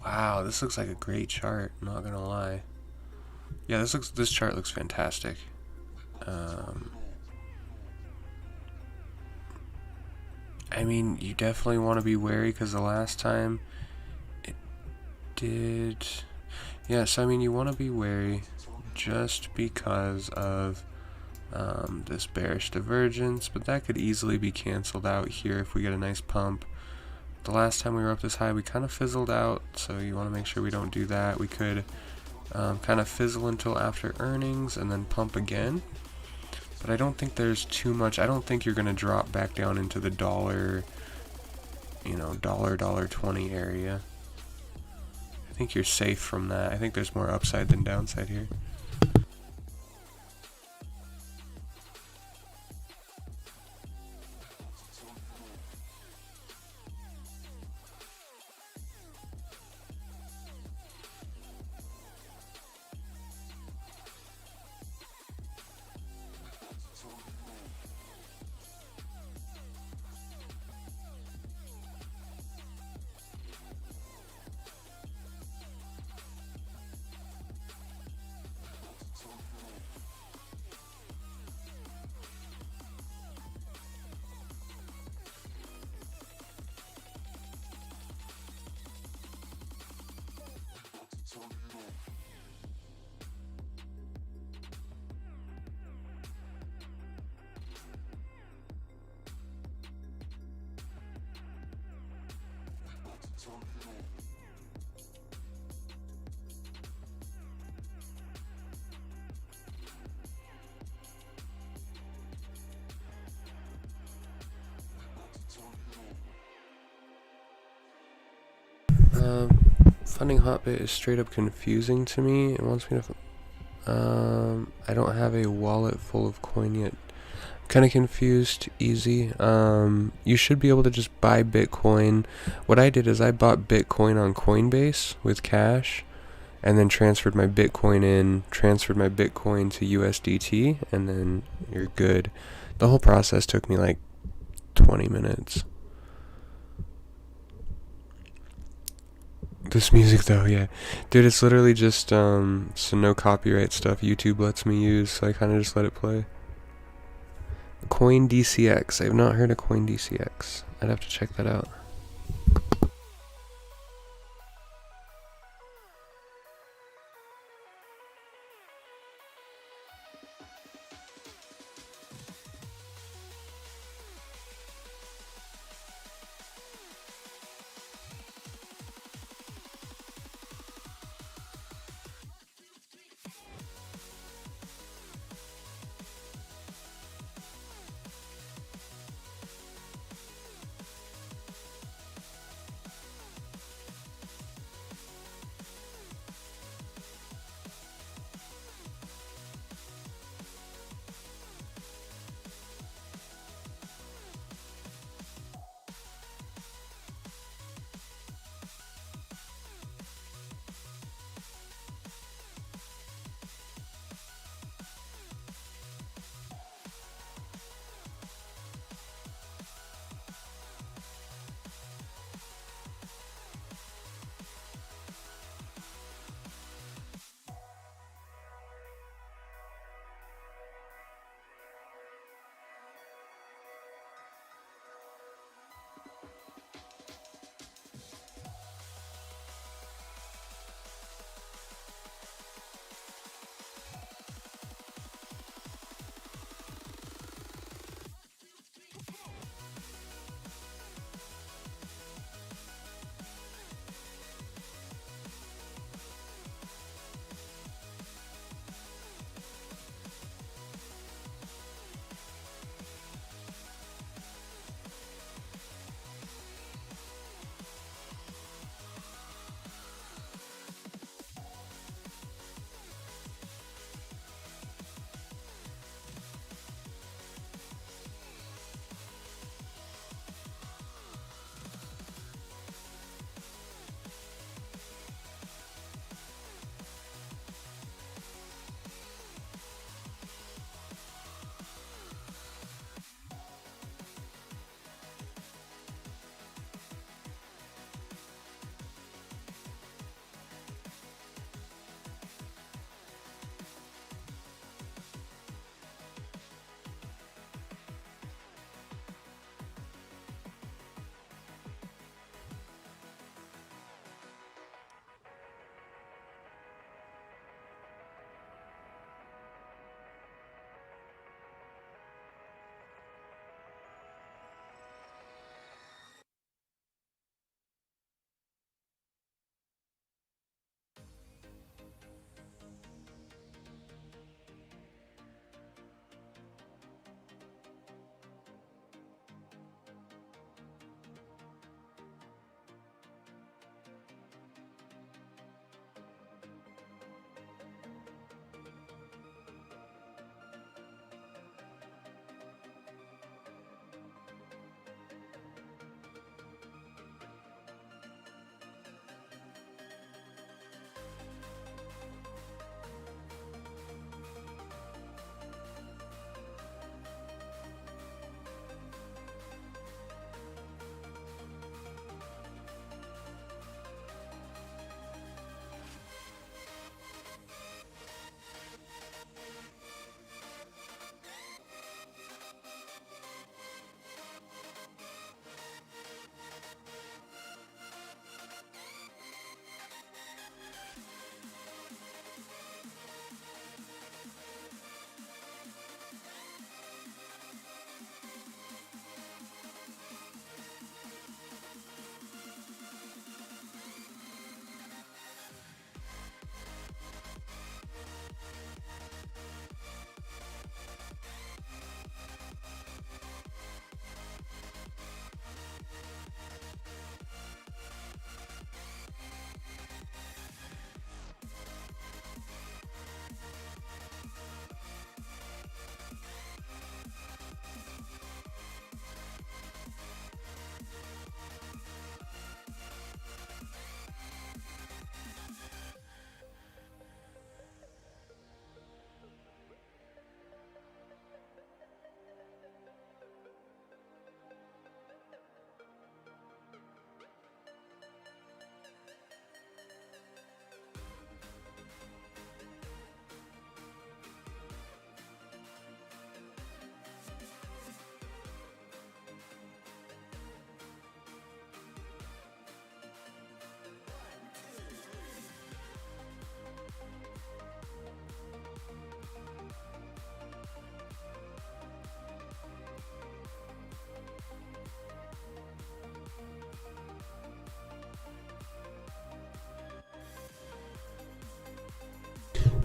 Wow, this looks like a great chart, not gonna lie. Yeah, this chart looks fantastic. I mean, you definitely want to be wary because the last time it did. Yeah, so I mean, you want to be wary just because of this bearish divergence, but that could easily be canceled out here if we get a nice pump. The last time we were up this high, we kind of fizzled out, so you want to make sure we don't do that. We could kind of fizzle until after earnings and then pump again. But I don't think there's too much. I don't think you're going to drop back down into the dollar, $1.20 area. I think you're safe from that. I think there's more upside than downside here. Funding Hotbit is straight up confusing to me. It wants me to. I don't have a wallet full of coin yet. Kind of confused. Easy. You should be able to just buy Bitcoin. What I did is I bought Bitcoin on Coinbase with cash, and then transferred my Bitcoin to USDT, and then you're good. The whole process took me like 20 minutes. This music though, yeah. Dude, it's literally just some no copyright stuff YouTube lets me use, so I kind of just let it play. Coin DCX. I've not heard of Coin DCX. I'd have to check that out.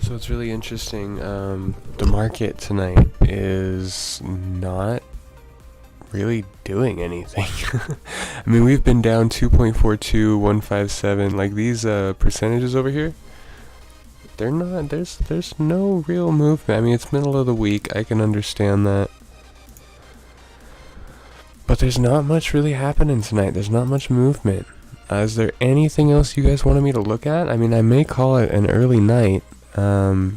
So it's really interesting. The market tonight is not really doing anything. I mean, we've been down 2.42157. Like these percentages over here, they're not. There's no real movement. I mean, it's middle of the week. I can understand that. But there's not much really happening tonight. There's not much movement. Is there anything else you guys wanted me to look at? I mean, I may call it an early night. So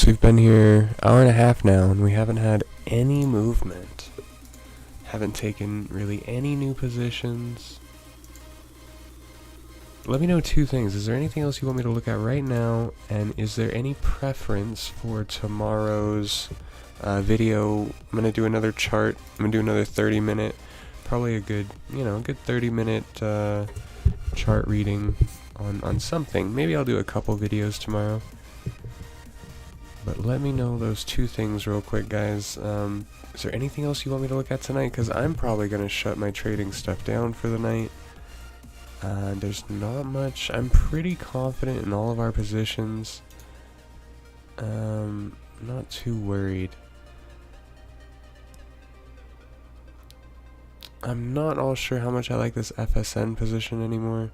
we've been here hour and a half now, and we haven't had any movement. Haven't taken really any new positions. Let me know two things. Is there anything else you want me to look at right now? And is there any preference for tomorrow's video? I'm going to do another chart. I'm going to do another 30-minute, probably a good, a good 30-minute chart reading on something. Maybe I'll do a couple videos tomorrow. But let me know those two things real quick, guys. Is there anything else you want me to look at tonight? Because I'm probably going to shut my trading stuff down for the night. There's not much. I'm pretty confident in all of our positions. Not too worried. I'm not all sure how much I like this FSN position anymore.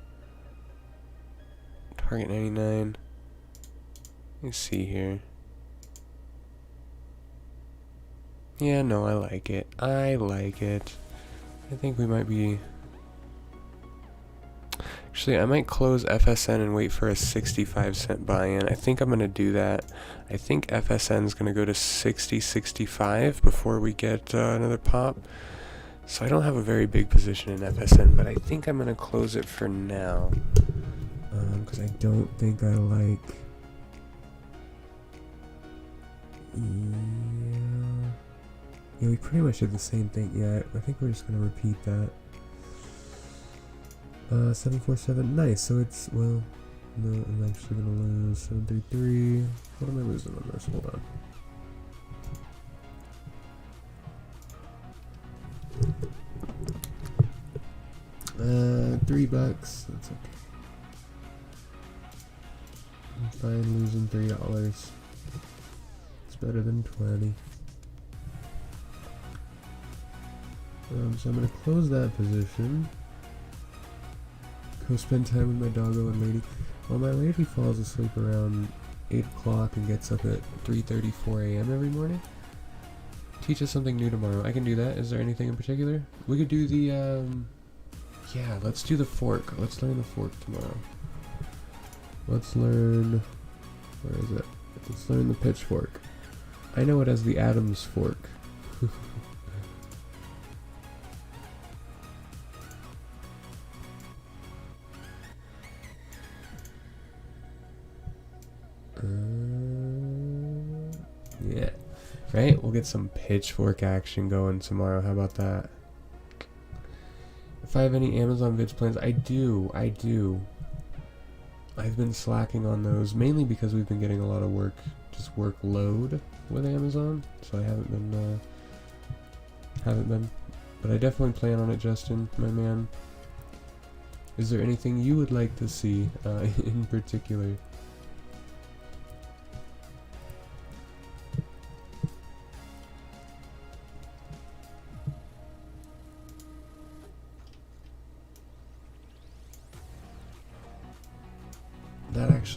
Target 99. Let me see here. Yeah, no, I like it. I like it. I think we might be... Actually, I might close FSN and wait for a 65-cent buy-in. I think I'm going to do that. I think FSN is going to go to 60-65 before we get another pop. So I don't have a very big position in FSN, but I think I'm going to close it for now. Because I don't think I like... Yeah, we pretty much did the same thing. Yeah, I think we're just going to repeat that. 747, nice. So it's, well, no, I'm actually going to lose 733. What am I losing on this? Hold on. $3. That's okay. I'm fine losing $3. It's better than 20. So I'm going to close that position. Go spend time with my doggo and lady. Well, my lady falls asleep around 8 o'clock and gets up at 3:34 a.m. every morning. Teach us something new tomorrow. I can do that. Is there anything in particular? We could do the, yeah, let's do the fork. Let's learn the fork tomorrow. Let's learn, where is it? Let's learn the pitchfork. I know it as the Adams fork. Yeah, right? We'll get some pitchfork action going tomorrow. How about that? If I have any Amazon vids plans, I do. I've been slacking on those, mainly because we've been getting a lot of work, just workload with Amazon, so I haven't been. But I definitely plan on it, Justin, my man. Is there anything you would like to see in particular?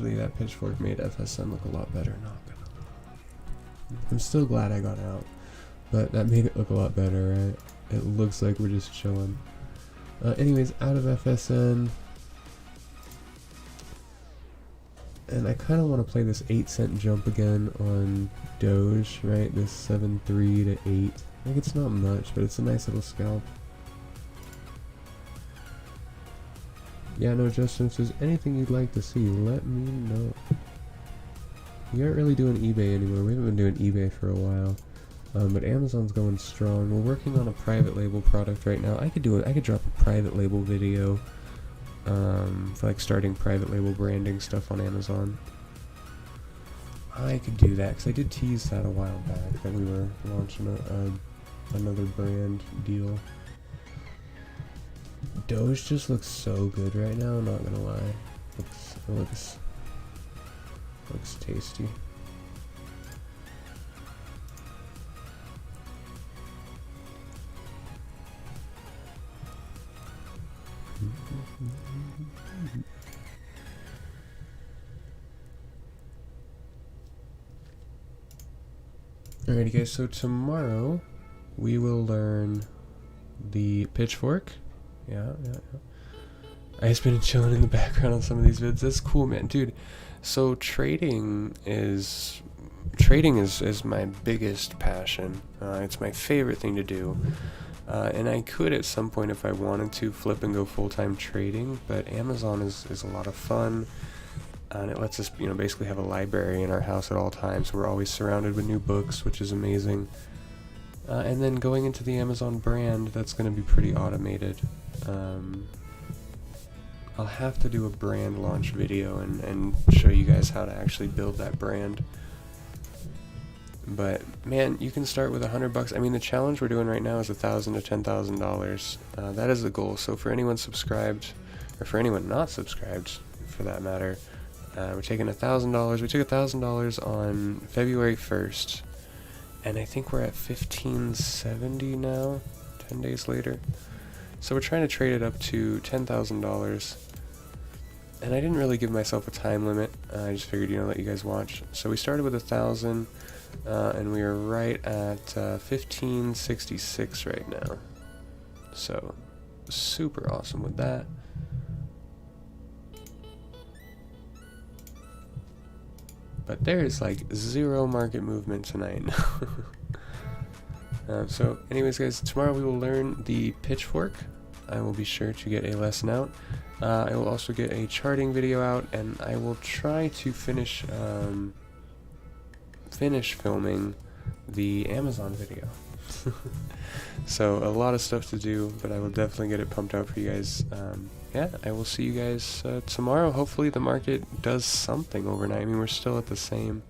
That pitchfork made FSN look a lot better, not gonna lie. I'm still glad I got out, but that made it look a lot better, right? It looks like we're just chilling. Anyways, out of FSN, and I kind of want to play this 8-cent jump again on Doge, right? This 7.3 to 8. Like, it's not much, but it's a nice little scalp. Yeah, no, Justin, if there's anything you'd like to see, let me know. We aren't really doing eBay anymore. We haven't been doing eBay for a while. But Amazon's going strong. We're working on a private label product right now. I could drop a private label video for like starting private label branding stuff on Amazon. I could do that because I did tease that a while back that we were launching another brand deal. Doge just looks so good right now, I'm not gonna lie. It looks Looks tasty. Alrighty guys, so tomorrow we will learn the pitchfork. Yeah. I've just been chilling in the background on some of these vids. That's cool, man. Dude, so trading is my biggest passion. It's my favorite thing to do. And I could at some point, if I wanted to, flip and go full-time trading, but Amazon is a lot of fun. And it lets us, basically have a library in our house at all times. We're always surrounded with new books, which is amazing. And then going into the Amazon brand, that's going to be pretty automated. I'll have to do a brand launch video and show you guys how to actually build that brand. But man, you can start with $100. I mean, the challenge we're doing right now is $1,000 to $10,000. That is the goal. So for anyone subscribed, or for anyone not subscribed, for that matter, we're taking $1,000. We took $1,000 on February 1st, and I think we're at $1,570 now, 10 days later. So we're trying to trade it up to $10,000. And I didn't really give myself a time limit. I just figured, let you guys watch. So we started with 1,000, and we are right at 1,566 right now. So super awesome with that. But there is like zero market movement tonight. So anyways guys, tomorrow we will learn the pitchfork. I will be sure to get a lesson out. I will also get a charting video out, and I will try to finish filming the Amazon video. So a lot of stuff to do, but I will definitely get it pumped out for you guys. Yeah, I will see you guys tomorrow. Hopefully the market does something overnight. I mean, we're still at the same.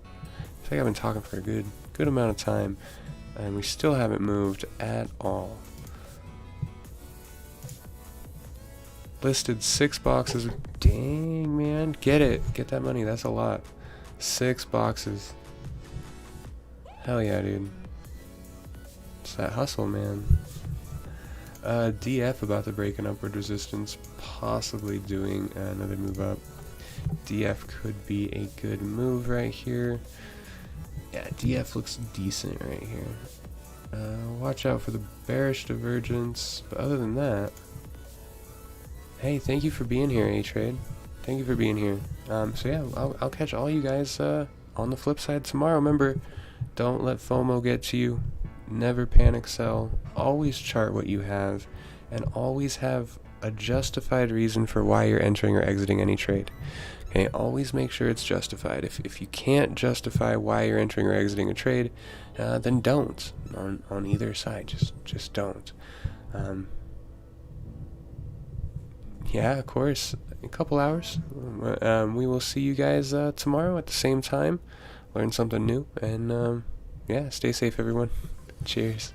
I think I've been talking for a good amount of time, and we still haven't moved at all. Listed 6 boxes. Dang, man, get that money. That's a lot. 6 boxes. Hell yeah, dude. It's that hustle, man. DF about to break an upward resistance, possibly doing another move up. DF could be a good move right here. Yeah, DF looks decent right here. Watch out for the bearish divergence, but other than that, hey, thank you for being here, A-Trade. Thank you for being here. So yeah, I'll catch all you guys on the flip side tomorrow. Remember, don't let FOMO get to you. Never panic sell. Always chart what you have, and always have a justified reason for why you're entering or exiting any trade. Okay, always make sure it's justified. If you can't justify why you're entering or exiting a trade, then don't on either side. Just don't. Yeah, of course. A couple hours. We will see you guys tomorrow at the same time. Learn something new, and yeah, stay safe, everyone. Cheers.